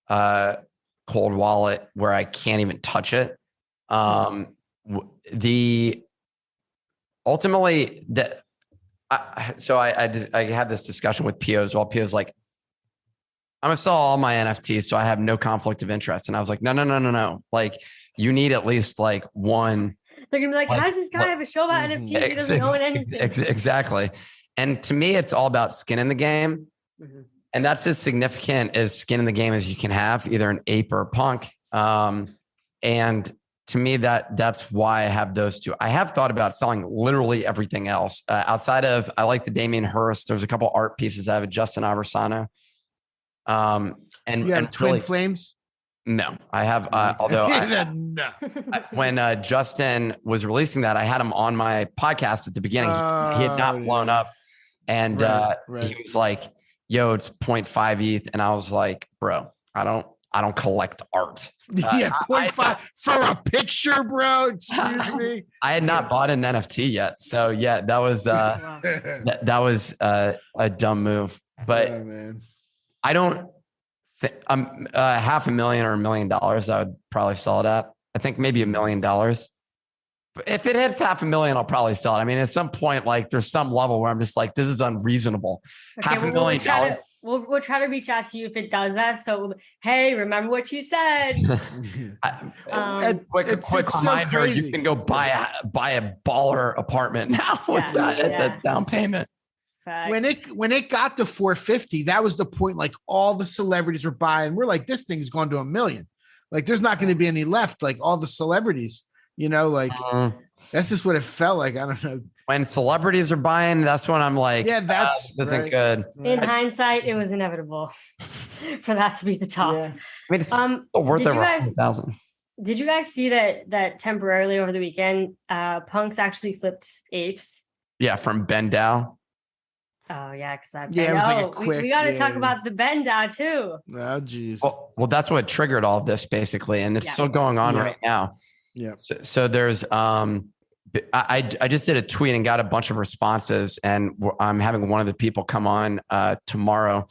cold wallet where I can't even touch it. I had this discussion with POs. Well, PO's like, I'm gonna sell all my NFTs, so I have no conflict of interest. And I was like, no. Like, you need at least like one. They're gonna be like, how does this guy have a show about NFTs? He doesn't own anything. Exactly. And to me, it's all about skin in the game. And that's as significant as skin in the game as you can have, either an ape or a punk. And to me, that's why I have those two. I have thought about selling literally everything else outside of, I like the Damien Hirst. There's a couple art pieces. I have a Justin Aversano. And you have Twin Flames? No, I have, although when Justin was releasing that, I had him on my podcast at the beginning. He had not blown up. And he was like, yo, it's 0.5 ETH. And I was like, bro, I don't collect art. 0.5 for a picture, bro. Excuse me. I had not bought an NFT yet. So yeah, that was, that was a dumb move, but I don't think $500,000 or $1 million, I would probably sell it at. I think maybe $1 million. If it hits $500,000, I'll probably sell it. I mean, at some point, like, there's some level where I'm just like, this is unreasonable. Okay, $500,000. we'll try to reach out to you if it does that. So hey, remember what you said. Quick it's reminder: so you can go buy a baller apartment now with that as a down payment. Facts. When it got to 450, that was the point. Like all the celebrities were buying. We're like, this thing's gone to 1 million. Like there's not going to be any left. Like all the celebrities, that's just what it felt like. I don't know. When celebrities are buying, that's when I'm like, yeah, that's right. Good. In hindsight, it was inevitable for that to be the top. Yeah. I mean, it's still worth over 100,000. Did you guys see that temporarily over the weekend, Punks actually flipped apes? Yeah, from Ben Dow. Oh yeah, because that. Yeah, it was like a quick. We got to talk about the Ben Dow too. Oh geez. Well, that's what triggered all of this basically, and it's still going on right now. Yeah. So there's I just did a tweet and got a bunch of responses, and I'm having one of the people come on tomorrow.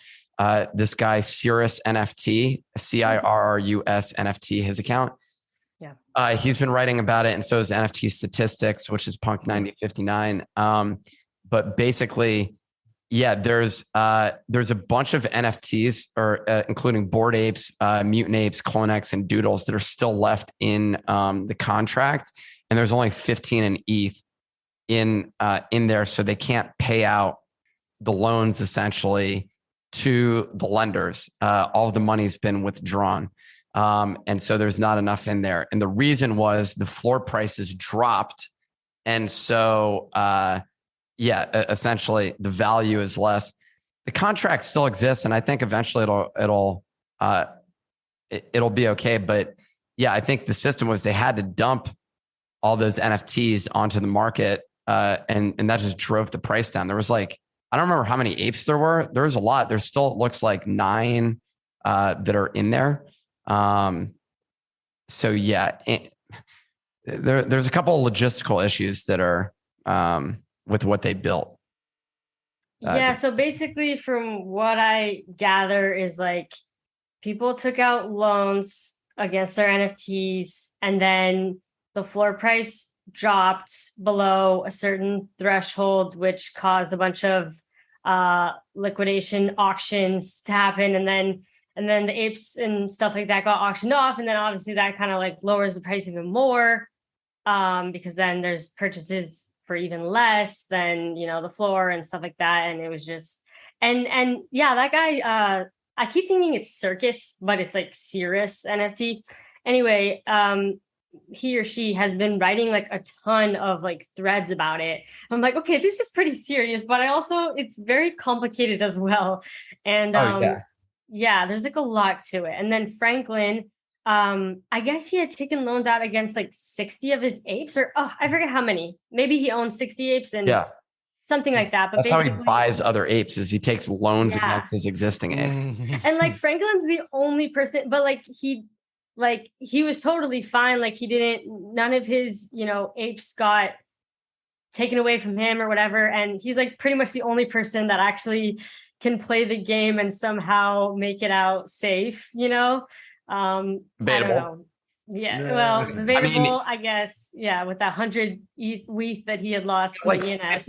This guy, Cirrus NFT, CIRRUS NFT, his account. Yeah. He's been writing about it, and so is NFT Statistics, which is Punk 9059. But basically, yeah, there's a bunch of NFTs, or including Bored Apes, Mutant Apes, Clonex, and Doodles that are still left in the contract. And there's only 15 in ETH in there, so they can't pay out the loans essentially to the lenders. All of the money's been withdrawn, and so there's not enough in there. And the reason was the floor prices dropped, and so essentially the value is less. The contract still exists, and I think eventually it'll be okay. But yeah, I think the system was they had to dump all those NFTs onto the market, and that just drove the price down. There was like, I don't remember how many apes there were. There was a lot. There still looks like 9 that are in there. So yeah, there's a couple of logistical issues that are with what they built. Yeah. So basically, from what I gather, is like people took out loans against their NFTs, and then the floor price dropped below a certain threshold, which caused a bunch of liquidation auctions to happen. And then the apes and stuff like that got auctioned off. And then obviously that kind of like lowers the price even more, because then there's purchases for even less than, the floor and stuff like that. And it was just, and yeah, that guy, I keep thinking it's Circus, but it's like Cirrus NFT. Anyway, he or she has been writing like a ton of like threads about it. I'm like, okay, this is pretty serious, but it's very complicated as well. And yeah, there's like a lot to it. And then Franklin, I guess he had taken loans out against like 60 of his apes, or I forget how many. Maybe he owns 60 apes and something like that. But that's how he buys other apes, is he takes loans against his existing ape. And like Franklin's the only person, but he was totally fine. Like none of his, apes got taken away from him or whatever. And he's like pretty much the only person that actually can play the game and somehow make it out safe, Debatable. I don't know. Yeah. Well, debatable, I guess. Yeah. With that 100 ETH that he had lost for like ENS.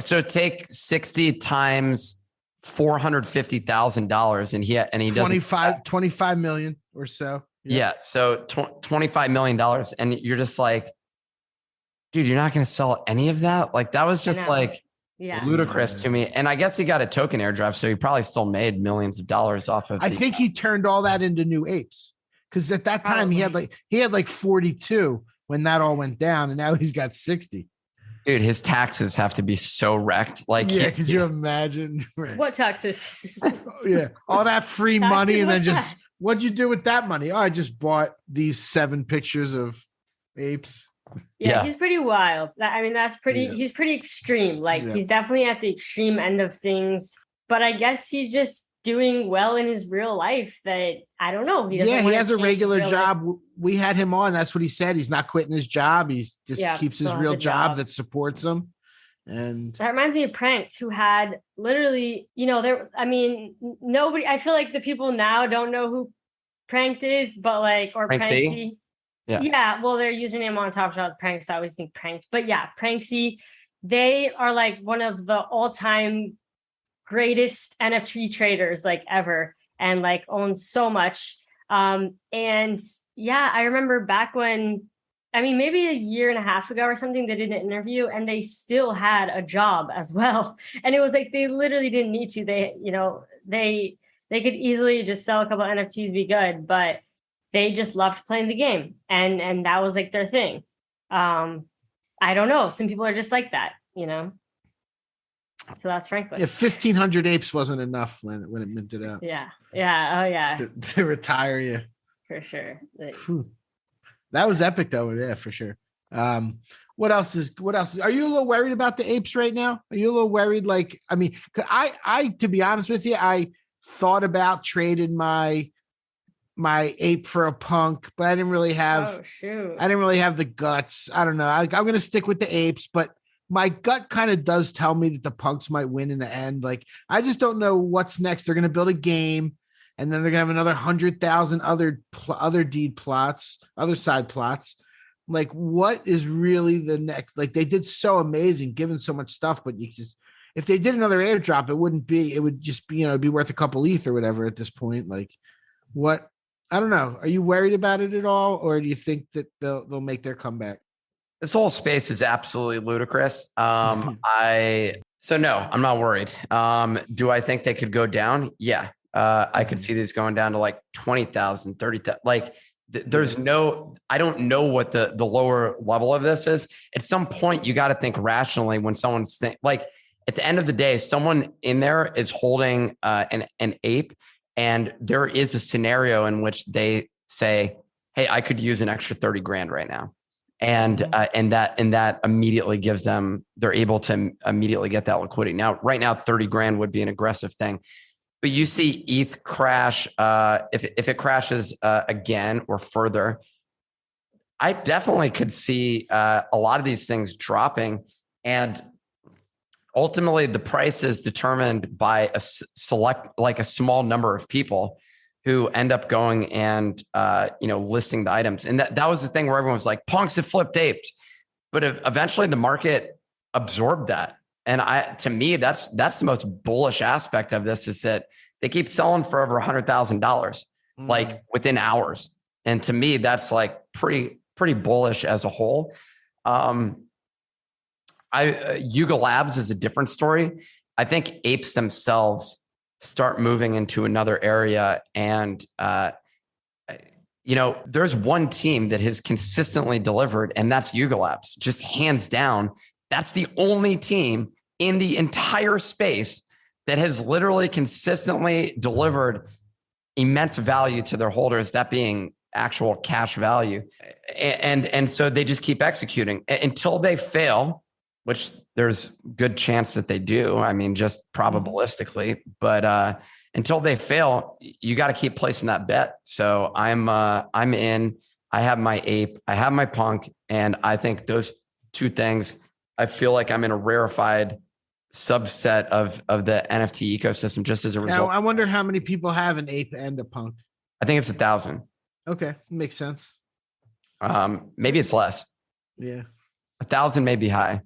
So take 60 times $450,000 and he does 25 million or so. Yeah. So $25 million. And you're just like, dude, you're not going to sell any of that. Like that was just like ludicrous to me. And I guess he got a token airdrop. So he probably still made millions of dollars off of I think he turned all that into new apes. Cause at that time he had like 42 when that all went down. And now he's got 60. Dude, his taxes have to be so wrecked. Like, could you imagine? Right. What taxes? All that free money. And then just, what'd you do with that money? Oh, I just bought these 7 pictures of apes. Yeah, he's pretty wild. I mean, he's pretty extreme. Like he's definitely at the extreme end of things, but I guess he's just doing well in his real life that I don't know. He has a regular job. We had him on. That's what he said. He's not quitting his job. He just keeps his real job that supports him. And that reminds me of Pranked, who had literally, nobody, I feel like the people now don't know who Pranked is, but or Pranksy. Yeah. Well, their username on Top Shot Pranks, I always think Pranked, but yeah, Pranksy, they are like one of the all-time greatest NFT traders like ever, and like owns so much. And yeah, I remember back when, I mean, maybe a year and a half ago or something, they did an interview and they still had a job as well. And it was like, they literally didn't need to. They, you know, they could easily just sell a couple of NFTs, be good, but they just loved playing the game. And that was like their thing. I don't know. Some people are just like that, you know? So that's Franklin. Yeah, 1,500 apes wasn't enough when it minted out. Yeah. Yeah. Oh yeah. To retire you. For sure. That was epic though. Yeah, for sure. What else are you a little worried about the apes right now? Are you a little worried? Like, I mean, I to be honest with you, I thought about trading my ape for a punk, but I didn't really have the guts. I don't know. I'm going to stick with the apes, but my gut kind of does tell me that the punks might win in the end. Like, I just don't know what's next. They're going to build a game, and then they're going to have another 100,000 other deed plots, other side plots. Like, what is really the next? Like, they did so amazing, given so much stuff, but if they did another airdrop, it would just be, it'd be worth a couple ETH or whatever at this point. Like, what? I don't know. Are you worried about it at all, or do you think that they'll make their comeback? This whole space is absolutely ludicrous. No, I'm not worried. Do I think they could go down? Yeah. I could see these going down to like 20,000, 30,000. Like I don't know what the lower level of this is. At some point, you got to think rationally when someone's like, at the end of the day, someone in there is holding an ape, and there is a scenario in which they say, hey, I could use an extra 30 grand right now. And that immediately gives them, they're able to immediately get that liquidity. Now, right now, 30 grand would be an aggressive thing, but you see ETH crash. If it crashes again or further, I definitely could see a lot of these things dropping. And ultimately, the price is determined by a small number of people who end up going and listing the items. And that was the thing where everyone was like, punks have flipped apes. But eventually the market absorbed that. And to me, that's the most bullish aspect of this, is that they keep selling for over $100,000 like within hours. And to me, that's like pretty bullish as a whole. Yuga Labs is a different story. I think apes themselves start moving into another area. And, there's one team that has consistently delivered, and that's Yuga Labs. Just hands down, that's the only team in the entire space that has literally consistently delivered immense value to their holders, that being actual cash value. And so they just keep executing until they fail, which there's good chance that they do. I mean, just probabilistically, but until they fail, you got to keep placing that bet. So I'm in. I have my ape, I have my punk, and I think those two things, I feel like I'm in a rarefied subset of the NFT ecosystem just as a result. Now, I wonder how many people have an ape and a punk. I think it's 1,000. Okay, makes sense. Maybe it's less. Yeah, 1,000 may be high.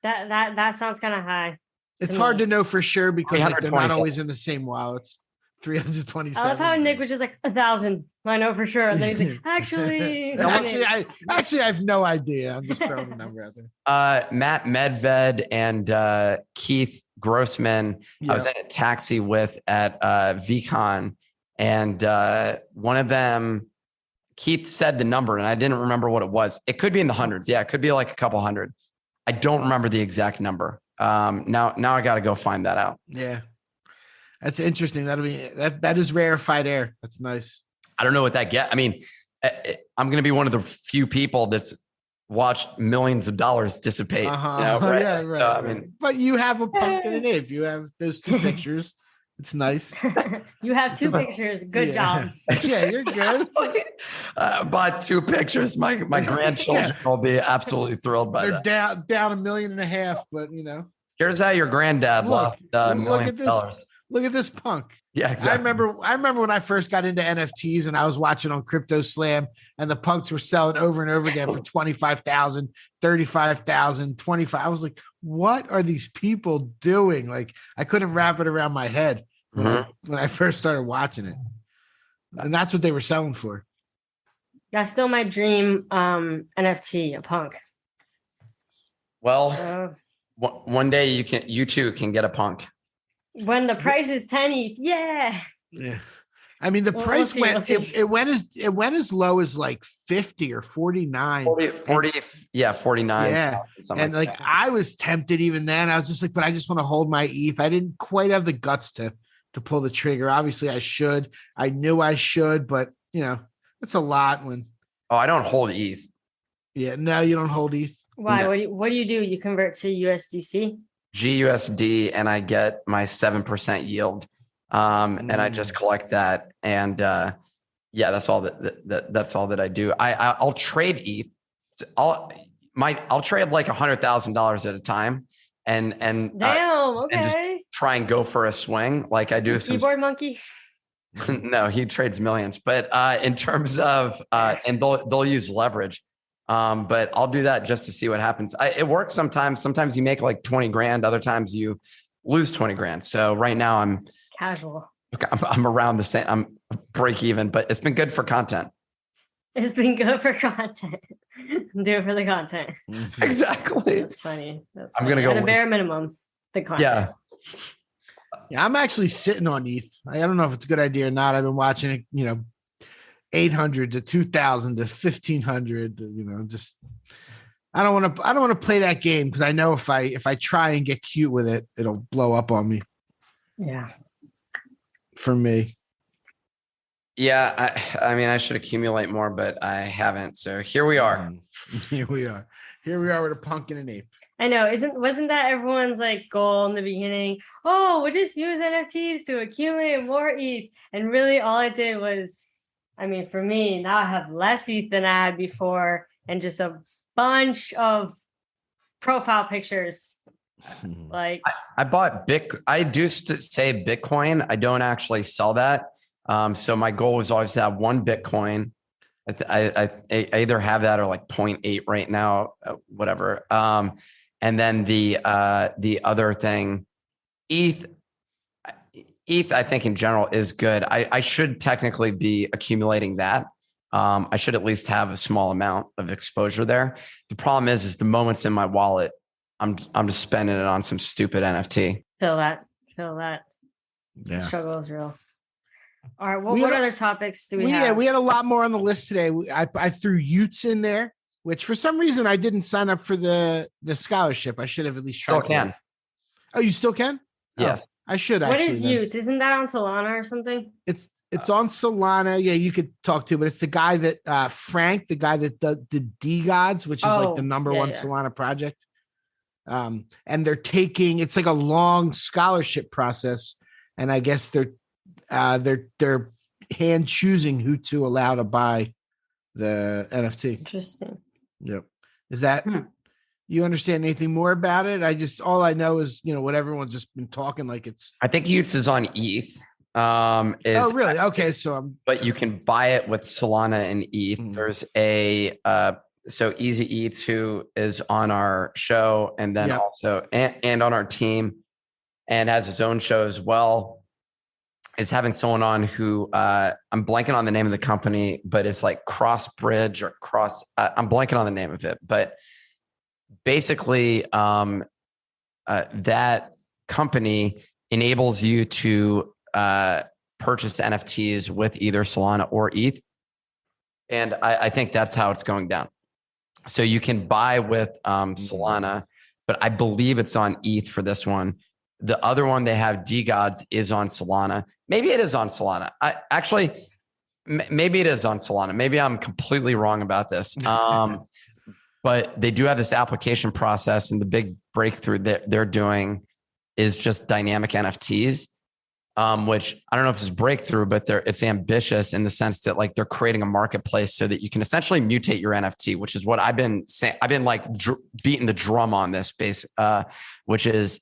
That sounds kind of high. It's hard to know for sure because they're not always in the same wallets. 327. I love how Nick was just like 1,000. I know for sure. And then he's like, actually, I have no idea. I'm just throwing a number out there. Matt Medved and Keith Grossman, I was in a taxi with at VCon, and one of them, Keith said the number, and I didn't remember what it was. It could be in the hundreds. Yeah, it could be like a couple hundred. I don't remember the exact number. Now I got to go find that out. Yeah. That's interesting. That is rarefied air. That's nice. I don't know what that I mean, I'm going to be one of the few people that's watched millions of dollars dissipate. Right? Yeah, right. So, I mean, but you have a punk and an ape. You have those two pictures. It's nice. You have two pictures. Good job. Yeah, you're good. Bought two pictures. My grandchildren will be absolutely thrilled by that. They're down $1.5 million, but Here's how your granddad lost $1 million. Look at this punk. Yeah, exactly. I remember when I first got into NFTs and I was watching on Crypto Slam and the punks were selling over and over again for 25,000, 35,000, 25. I was like, what are these people doing? Like, I couldn't wrap it around my head when I first started watching it. And that's what they were selling for. That's still my dream NFT, a punk. Well, one day you too can get a punk. When the price is 10 ETH, yeah. I mean, the price went as low as like 50 or 49. 40, 49. Yeah. And like I was tempted even then. I was just like, but I just want to hold my ETH. I didn't quite have the guts to pull the trigger. Obviously I should. I knew I should, but you know, it's a lot when. Oh, I don't hold ETH. Yeah, no, you don't hold ETH. Why? No. What do you do? You convert to USDC? GUSD, and I get my 7% yield. And I just collect that. And that's all that's all that I do. I'll trade ETH. I'll trade like $100,000 at a time. And damn, okay. And just try and go for a swing. Like I do. Keyboard monkey. No, he trades millions. But in terms of and they'll use leverage. But I'll do that just to see what happens. It works sometimes. Sometimes you make like 20 grand. Other times you lose 20 grand. So right now I'm casual. I'm around the same. I'm break even, but it's been good for content. It's been good for content. Do it for the content. Exactly. That's funny. I'm going to go at a bare minimum, the content. Yeah. Yeah. I'm actually sitting on ETH. I don't know if it's a good idea or not. I've been watching it, 800 to 2000 to 1500, just, I don't want to play that game because I know if I try and get cute with it, it'll blow up on me. Yeah. For me. Yeah. I mean, I should accumulate more, but I haven't. So here we are. Here we are with a punk and an ape. I know. Wasn't that everyone's like goal in the beginning? Oh, we'll just use NFTs to accumulate more ETH. And really all it did was, I mean, for me, now I have less ETH than I had before and just a bunch of profile pictures. Like I bought I do say Bitcoin. I don't actually sell that. So my goal was always to have one Bitcoin. I either have that or like 0.8 right now, whatever. And then the other thing, ETH, I think in general is good. I should technically be accumulating that. I should at least have a small amount of exposure there. The problem is the moments in my wallet, I'm just spending it on some stupid NFT. Feel that. Yeah. The struggle is real. All right. What other topics do we have? Yeah, we had a lot more on the list today. I threw Utes in there, which for some reason I didn't sign up for the scholarship. I should have at least tried. Still can. Oh, you still can? Yeah. Oh, I should What actually. is Utes? Isn't that on Solana or something? It's on Solana. Yeah, you could talk to, but it's the guy that Frank, the guy that did D Gods, which is like the number one Solana project. And they're taking, it's like a long scholarship process, and I guess they're hand choosing who to allow to buy the NFT. Interesting. Yep. Is that you understand anything more about it? All I know is what everyone's just been talking like it's. I think Utes is on ETH. Oh really? Okay, but you can buy it with Solana and ETH. There's so Easy Eats, who is on our show, and then also and on our team, and has his own show as well, is having someone on who I'm blanking on the name of the company, but it's like Crossbridge or Cross. I'm blanking on the name of it, but basically, that company enables you to purchase NFTs with either Solana or ETH, and I think that's how it's going down. So you can buy with Solana, but I believe it's on ETH for this one. The other one they have, D Gods, is on Solana. Maybe it is on Solana. Maybe it is on Solana. Maybe I'm completely wrong about this. But they do have this application process, and the big breakthrough that they're doing is just dynamic NFTs. Which I don't know if it's breakthrough, but it's ambitious in the sense that like they're creating a marketplace so that you can essentially mutate your NFT, which is what I've been saying. I've been like beating the drum on this base, which is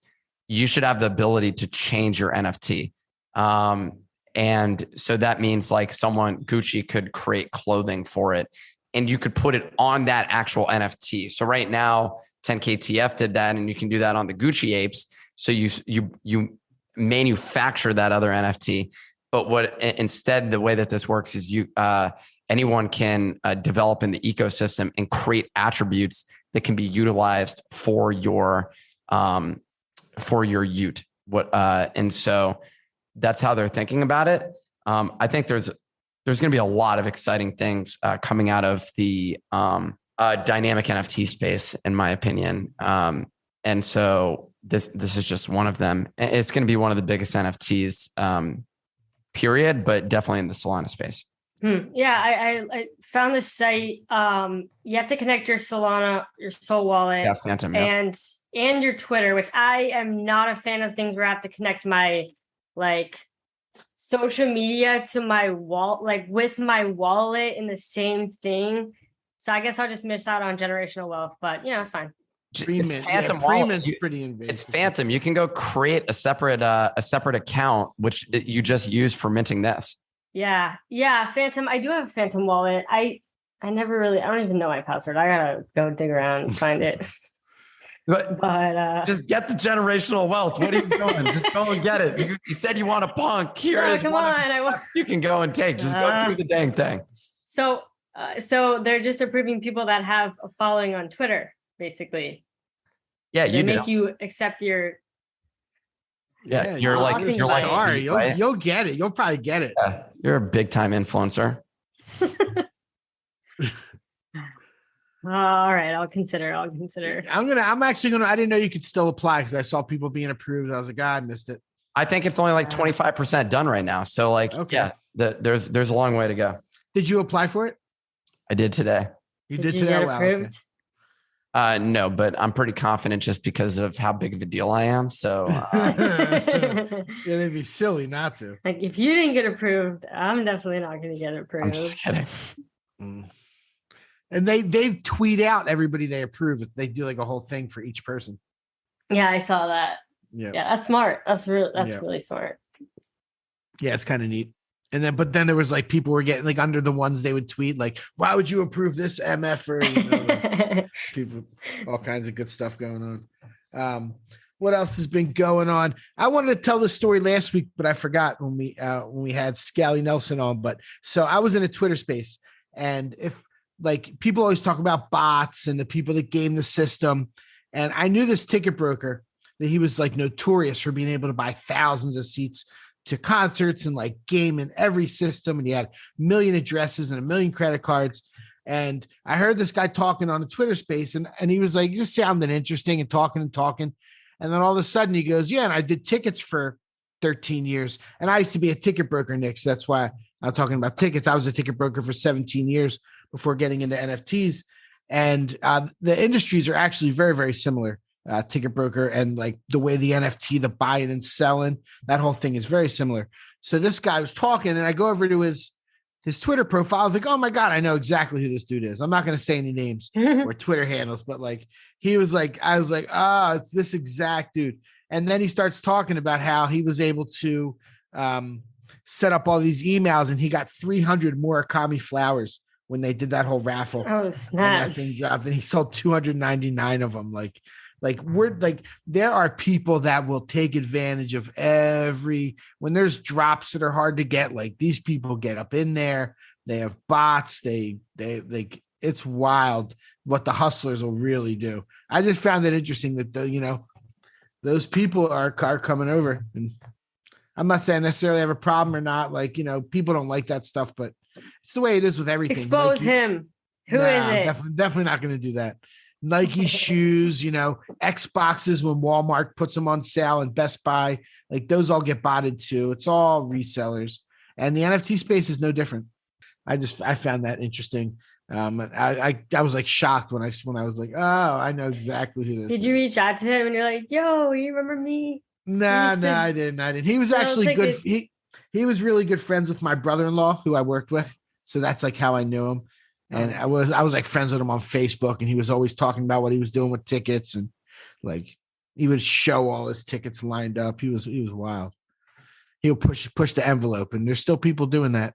you should have the ability to change your NFT. And so that means like Gucci could create clothing for it and you could put it on that actual NFT. So right now 10KTF did that and you can do that on the Gucci apes. So you manufacture that other NFT. But instead, the way that this works is anyone can develop in the ecosystem and create attributes that can be utilized for your ute. And so that's how they're thinking about it. I think there's going to be a lot of exciting things coming out of the dynamic NFT space, in my opinion. And so this is just one of them. It's going to be one of the biggest NFTs, period, but definitely in the Solana space. Yeah, I found this site. You have to connect your Solana, your Sol wallet, Phantom, and your Twitter, which I am not a fan of things where I have to connect my social media to my wallet, with my wallet in the same thing. So I guess I'll just miss out on generational wealth, but it's fine. Pre-mint. Phantom Pre-mint's pretty invasive. It's Phantom. You can go create a separate account, which you just use for minting this. Yeah. Phantom. I do have a Phantom wallet. I don't even know my password. I gotta go dig around and find it. But just get the generational wealth. What are you doing? Just go and get it. You said you want a punk. Here, come on. You can go and take. Just go through the dang thing. So they're just approving people that have a following on Twitter, basically. Yeah, they make you accept your. Yeah, you're like star. You'll get it. You'll probably get it. Yeah, you're a big time influencer. All right, I'll consider. I'm actually gonna. I didn't know you could still apply because I saw people being approved. I was like, I missed it. I think it's only like 25% done right now. So there's a long way to go. Did you apply for it? I did today. You did today? Get approved? No, but I'm pretty confident just because of how big of a deal I am. So yeah, they'd be silly not to. If you didn't get approved, I'm definitely not going to get approved. I'm just kidding. And they tweet out everybody they approve. They do like a whole thing for each person. Yeah, I saw that. Yeah, that's smart. That's really smart. Yeah, it's kind of neat. And then there was like people were getting like under the ones they would tweet like, why would you approve this MF? People, all kinds of good stuff going on. What else has been going on? I wanted to tell this story last week, but I forgot when we had Scally Nelson on. But so I was in a Twitter space, and if like people always talk about bots and the people that game the system, and I knew this ticket broker that he was like notorious for being able to buy thousands of seats to concerts and like game in every system. And he had 1 million addresses and 1 million credit cards. And I heard this guy talking on the Twitter space and he was like, just sounding interesting and talking. And then all of a sudden he goes, yeah, and I did tickets for 13 years. And I used to be a ticket broker, Nick. So that's why I'm talking about tickets. I was a ticket broker for 17 years before getting into NFTs. And the industries are actually very, very similar. Ticket broker and like the way the NFT, the buying and selling, that whole thing is very similar. So this guy was talking and I go over to his Twitter profile. I was like, oh my God, I know exactly who this dude is. I'm not going to say any names or Twitter handles, but like, I was like, it's this exact dude. And then he starts talking about how he was able to set up all these emails and he got 300 more Akami flowers when they did that whole raffle. Oh, snap. And that thing dropped and he sold 299 of them. There are people that will take advantage of when there's drops that are hard to get, like these people get up in there, they have bots, they it's wild what the hustlers will really do. I just found it interesting that those people are coming over, and I'm not saying necessarily have a problem or not. Like, people don't like that stuff, but it's the way it is with everything. Expose him. Who is it? Definitely not going to do that. Nike shoes, Xboxes when Walmart puts them on sale and Best Buy, like those all get botted too. It's all resellers, and the NFT space is no different. I found that interesting. I was like shocked when I was like, oh, I know exactly who this is. Did you reach out to him and you're like, yo, you remember me? Nah, I didn't. He was actually good. He was really good friends with my brother-in-law who I worked with. So that's like how I knew him. And I was like friends with him on Facebook, and he was always talking about what he was doing with tickets, and like He would show all his tickets lined up. He was wild. He'll push the envelope, and there's still people doing that.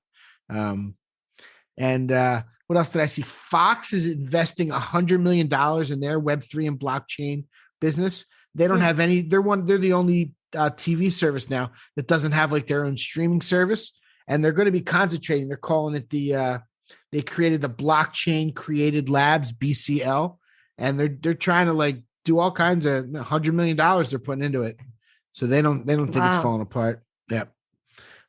What else did I see? Fox is investing $100 million in their Web3 and blockchain business. They don't have any. They're the only TV service now that doesn't have like their own streaming service, and they're going to be concentrating. They're calling it they created the Blockchain Created Labs, BCL, and they're trying to like do all kinds of $100 million they're putting into it. So they don't think it's falling apart. Yep.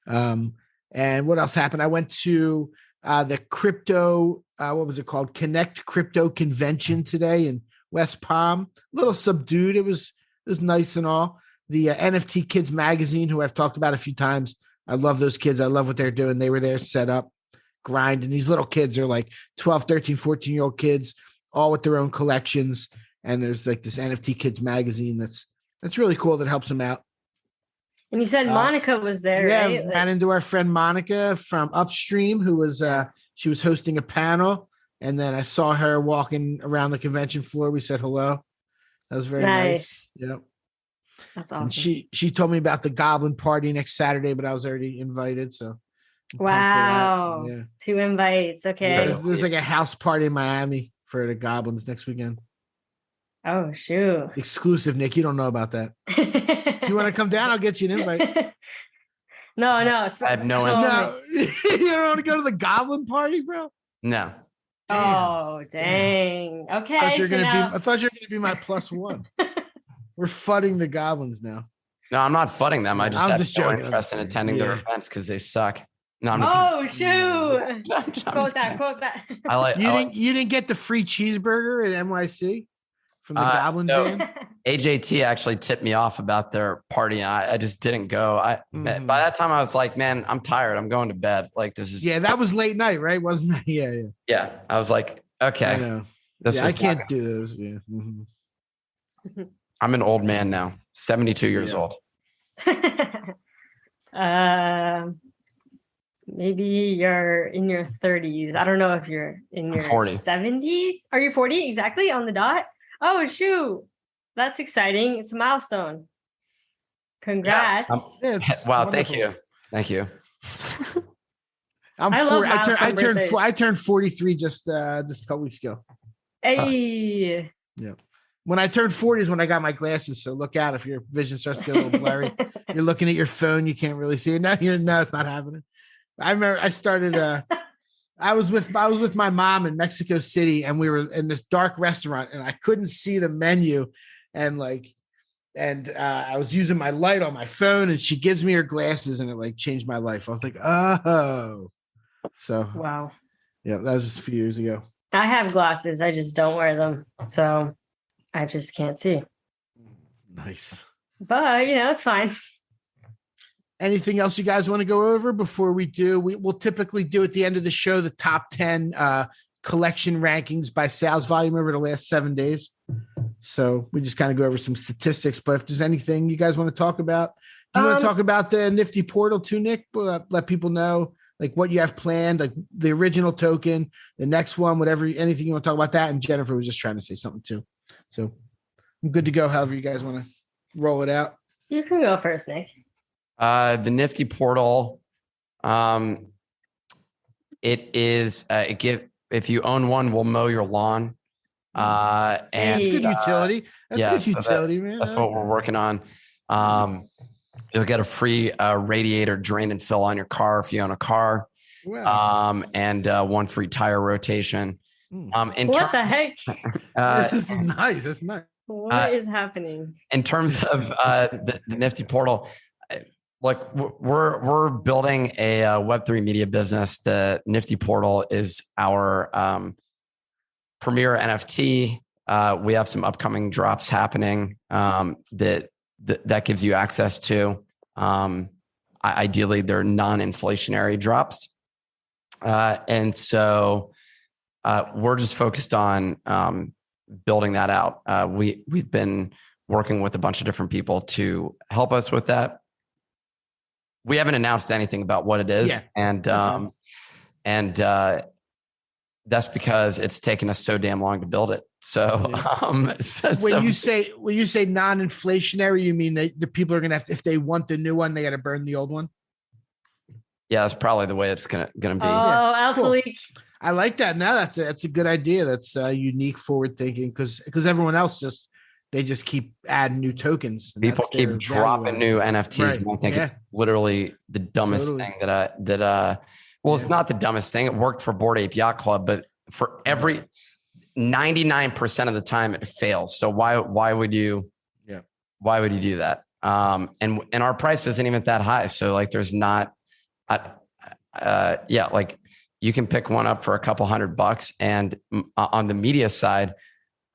And what else happened? I went to the crypto, what was it called? Connect Crypto Convention today in West Palm. A little subdued. It was nice and all. The NFT Kids magazine, who I've talked about a few times. I love those kids. I love what they're doing. They were there set up, grind. And these little kids are like 12, 13, 14-year-old kids, all with their own collections. And there's like this NFT Kids magazine that's really cool that helps them out. And you said Monica was there, right? Ran into our friend Monica from Upstream, who was she was hosting a panel, and then I saw her walking around the convention floor. We said hello. That was very nice. Yep. That's awesome. And she told me about the Goblin Party next Saturday, but I was already invited. So wow, yeah. 2 invites. Okay. Yeah, there's like a house party in Miami for the Goblins next weekend. Oh shoot! Exclusive, Nick. You don't know about that. You want to come down? I'll get you an invite. No. I have no You don't want to go to the Goblin Party, bro? No. Oh dang! Okay. I thought you were gonna be my +1. We're fudding the Goblins now. No, I'm not fudding them. I just have no joking. interest in attending their events because they suck. No, I'm just shoot! Quote that. You didn't get the free cheeseburger at NYC from the Goblin van? AJT actually tipped me off about their party. And I just didn't go. By that time I was like, man, I'm tired. I'm going to bed. Like this is. Yeah, that was late night, right? Wasn't that? Yeah. Yeah. I was like, okay. I know. I can't do this. Yeah. Mm-hmm. I'm an old man now, 72 years old. Maybe you're in your 30s. I don't know if you're in your 70s. Are you 40 exactly on the dot? Oh, shoot. That's exciting. It's a milestone. Congrats. Wow. Wonderful. Thank you. I turned 43 just a couple weeks ago. Hey. Yeah. When I turned 40 is when I got my glasses. So look out if your vision starts to get a little blurry. You're looking at your phone, you can't really see it. No, it's not happening. I remember I started I was with my mom in Mexico City, and we were in this dark restaurant, and I couldn't see the menu, and I was using my light on my phone, and she gives me her glasses, and it like changed my life. I was like, oh, so wow, yeah, that was just a few years ago. I have glasses, I just don't wear them, so I just can't see. Nice, but it's fine. Anything else you guys want to go over before we do? We'll typically do at the end of the show the top 10 collection rankings by sales volume over the last 7 days. So we just kind of go over some statistics. But if there's anything you guys want to talk about, do you want to talk about the Nifty portal too, Nick? Let people know like what you have planned, like the original token, the next one, whatever, anything you want to talk about that. And Jennifer was just trying to say something too. So I'm good to go. However you guys want to roll it out. You can go first, Nick. The Nifty portal, it is if you own one, we'll mow your lawn. And that's good utility. That's good utility, man. That's what we're working on. You'll get a free radiator drain and fill on your car if you own a car. Wow. And one free tire rotation. What the heck? This is nice. That's nice. What is happening? In terms of the Nifty portal, like we're building a Web3 media business. The Nifty portal is our premier NFT. We have some upcoming drops happening that gives you access to. Ideally, they're non-inflationary drops, and so we're just focused on building that out. We've been working with a bunch of different people to help us with that. We haven't announced anything about what it is, and That's because it's taken us so damn long to build it. So, when you say non-inflationary, you mean that the people are going to have to, if they want the new one, they got to burn the old one? Yeah, that's probably the way it's gonna be. Oh, Alpha cool. Leak. I like that. Now that's a good idea. That's unique, forward thinking, because everyone else they just keep adding new tokens. People keep dropping new NFTs. Right. And I think it's literally the dumbest thing it's not the dumbest thing. It worked for Bored Ape Yacht Club, but for every 99% of the time it fails. So why would you do that? And our price isn't even that high. So like there's not, like you can pick one up for a couple $100. And on the media side,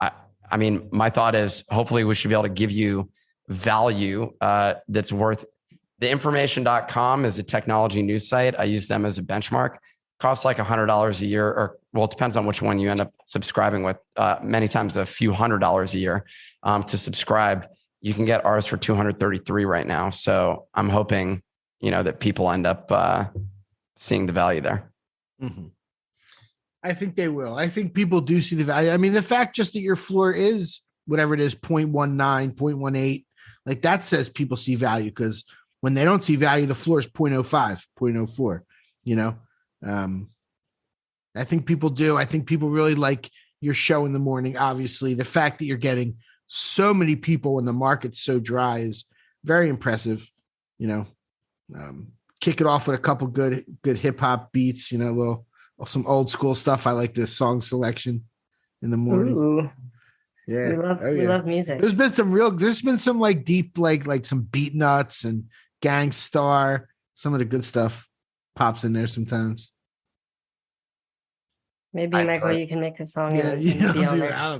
I mean, my thought is hopefully we should be able to give you value that's worth. The information.com is a technology news site. I use them as a benchmark. Costs like $100 a year, or well, it depends on which one you end up subscribing with. Many times a few $100s a year to subscribe. You can get ours for $233 right now. So I'm hoping, that people end up seeing the value there. Mm-hmm. I think they will. I think people do see the value. I mean, the fact just that your floor is whatever it is, 0.19, 0.18, like that says people see value, because when they don't see value, the floor is 0.05, 0.04, I think people do. I think people really like your show in the morning. Obviously, the fact that you're getting so many people when the market's so dry is very impressive. Kick it off with a couple good hip hop beats, some old school stuff. I like this song selection in the morning. Ooh. Yeah. We love music. There's been some like deep, like some Beat Nuts and Gangstar. Some of the good stuff pops in there sometimes. Maybe Michael, you can make a song. Yeah,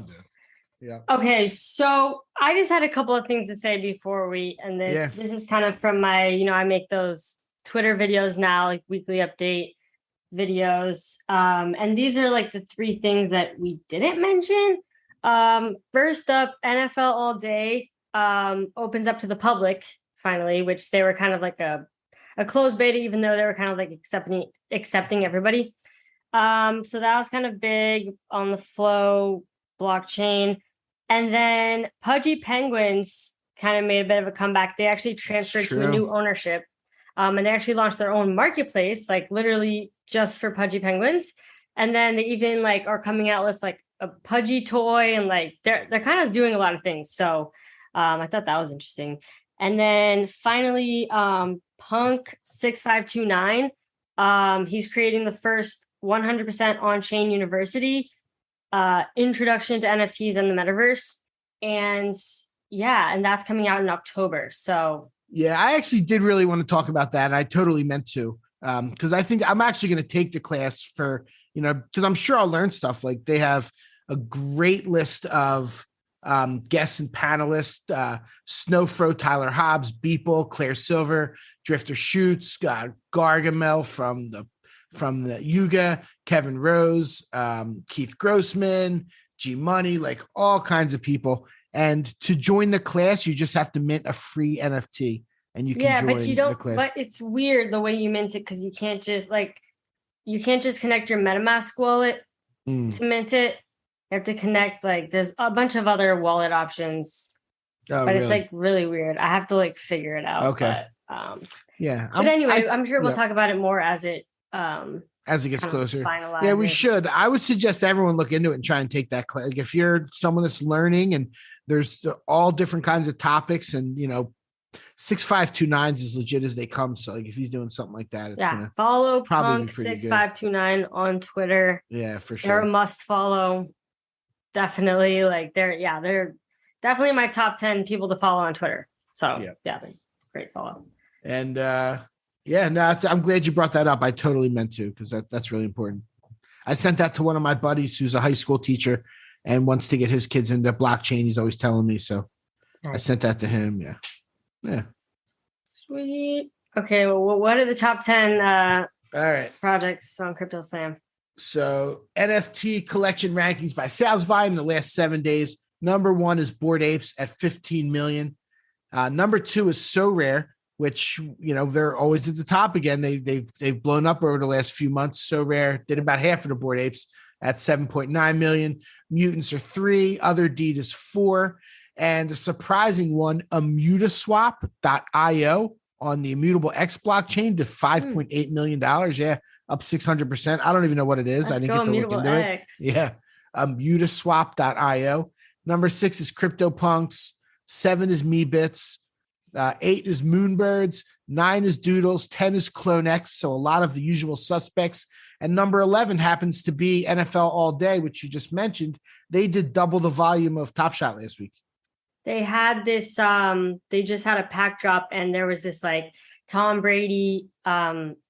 Yeah. Okay, so I just had a couple of things to say before we end this. Yeah. This is kind of from my, I make those Twitter videos now, like weekly update videos. And these are like the three things that we didn't mention. First up, NFL All Day opens up to the public finally, which they were kind of like a closed beta, even though they were kind of like accepting everybody. So that was kind of big on the Flow blockchain. And then Pudgy Penguins kind of made a bit of a comeback. They actually transferred to a new ownership. And they actually launched their own marketplace, like literally just for Pudgy Penguins. And then they even like are coming out with like a Pudgy toy, and like they're kind of doing a lot of things. So I thought that was interesting. And then finally, Punk 6529, he's creating the first 100% on-chain university, introduction to NFTs and the Metaverse. And and that's coming out in October. So yeah, I actually did really want to talk about that. And I totally meant to, because I think I'm actually going to take the class for, because I'm sure I'll learn stuff. Like they have a great list of guests and panelists, Snowfro, Tyler Hobbs, Beeple, Claire Silver, Drifter Shoots, Gargamel from the Yuga, Kevin Rose, Keith Grossman, G Money, like all kinds of people. And to join the class, you just have to mint a free NFT, and you can join but you don't. The class. But it's weird the way you mint it, because you can't just connect your MetaMask wallet to mint it. You have to connect there's a bunch of other wallet options, but it's like really weird. I have to like figure it out. Okay. But, yeah. But anyway, I'm sure we'll talk about it more as it gets closer. Yeah, we should. I would suggest everyone look into it and try and take that class. Like if you're someone that's learning, and there's all different kinds of topics, and 6529 is as legit as they come. So like if he's doing something like that, it's gonna follow Punk 6529 on Twitter. Yeah, for sure. They're a must follow. Definitely, they're definitely my top 10 people to follow on Twitter. So great follow. And I'm glad you brought that up. I totally meant to, because that's really important. I sent that to one of my buddies who's a high school teacher and wants to get his kids into blockchain. He's always telling me. So nice. I sent that to him. Yeah. Sweet. Okay. Well, what are the top 10 all right projects on Crypto Slam? So NFT collection rankings by sales volume the last 7 days. Number 1 is Bored Apes at 15 million. Number 2 is So Rare, which, they're always at the top again. They've blown up over the last few months. So Rare did about half of the Bored Apes at 7.9 million. Mutants are 3, Other Deed is 4, and the surprising one, Immutaswap.io on the Immutable X blockchain did $5.8 million. Yeah, up 600%. I don't even know what it is. I didn't get to look into it. Yeah, Immutaswap.io. Number 6 is CryptoPunks. 7 is MeBits. 8 is Moonbirds. 9 is Doodles. 10 is CloneX. So a lot of the usual suspects. And number 11 happens to be NFL All Day, which you just mentioned. They did double the volume of Top Shot last week. They had this, they just had a pack drop, and there was this like Tom Brady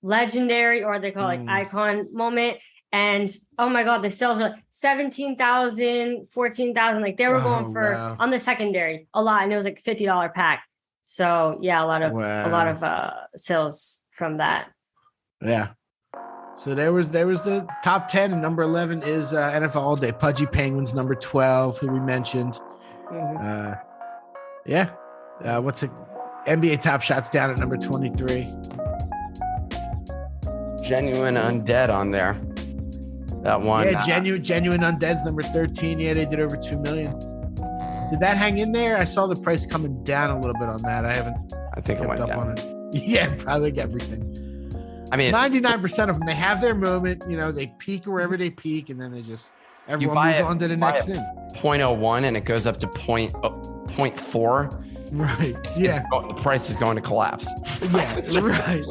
legendary, or they call it like icon moment. And oh my God, the sales were like 17,000, 14,000. Like they were going for on the secondary a lot, and it was like $50 pack. So yeah, a lot of sales from that. Yeah. So there was the top 10, and number 11 is NFL All Day. Pudgy Penguins, number 12, who we mentioned. What's it? NBA Top Shots down at number 23. Genuine Undead on there. That one. Yeah, Genuine Undead's number 13. Yeah, they did over 2 million. Did that hang in there? I saw the price coming down a little bit on that. I think it went up on it. Yeah, probably like everything. I mean, 99% of them, they have their moment. You know, they peak wherever they peak, and then they just everyone moves on to the next thing. 0.01 and it goes up to 0.4. Right. The price is going to collapse. Yeah. It's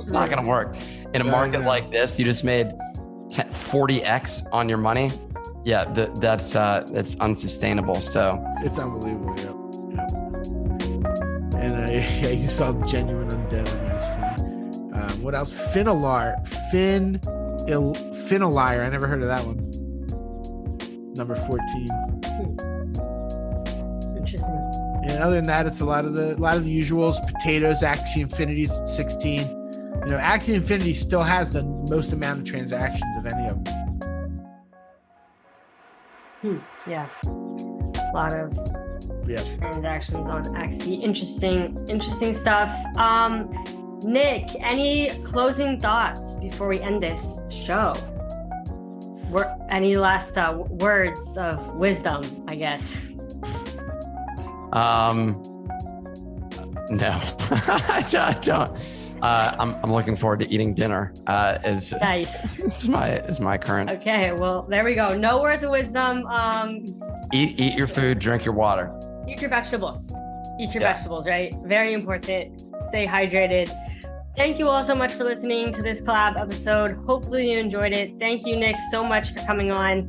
not going to work. In a market like this, you just made 40x on your money. Yeah, that's unsustainable. So it's unbelievable. Yeah. And you saw Genuine Undead. That's funny. What else? Finaliar. I never heard of that one. Number 14. Interesting. And other than that, it's a lot of the usuals. Potatoes, Axie Infinity's at 16. You know, Axie Infinity still has the most amount of transactions of any of them. Yeah. A lot of transactions on Axie. Interesting stuff. Nick, any closing thoughts before we end this show? Any last words of wisdom, I guess? No, I don't. I'm looking forward to eating dinner. Nice. Is my current. Okay, well, there we go. No words of wisdom. Eat your food, drink your water. Eat your vegetables. Vegetables, right? Very important. Stay hydrated. Thank you all so much for listening to this collab episode. Hopefully you enjoyed it. Thank you, Nick, so much for coming on.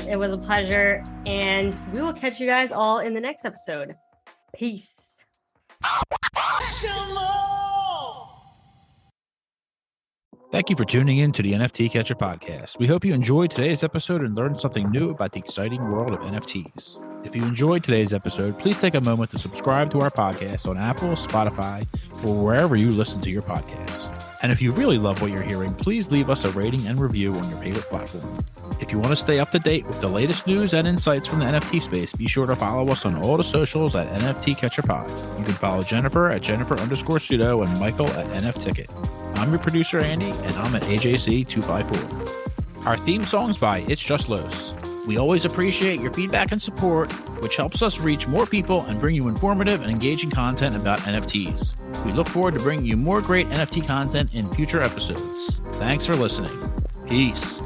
It was a pleasure, and we will catch you guys all in the next episode. Peace. Thank you for tuning in to the NFT Catcher Podcast. We hope you enjoyed today's episode and learned something new about the exciting world of NFTs. If you enjoyed today's episode, please take a moment to subscribe to our podcast on Apple, Spotify, or wherever you listen to your podcasts. And if you really love what you're hearing, please leave us a rating and review on your favorite platform. If you want to stay up to date with the latest news and insights from the NFT space, be sure to follow us on all the socials at NFT Catcher Pod. You can follow Jennifer at Jennifer_pseudo and Michael at NFTicket. I'm your producer, Andy, and I'm at AJC254. Our theme song's by It's Just Los. We always appreciate your feedback and support, which helps us reach more people and bring you informative and engaging content about NFTs. We look forward to bringing you more great NFT content in future episodes. Thanks for listening. Peace.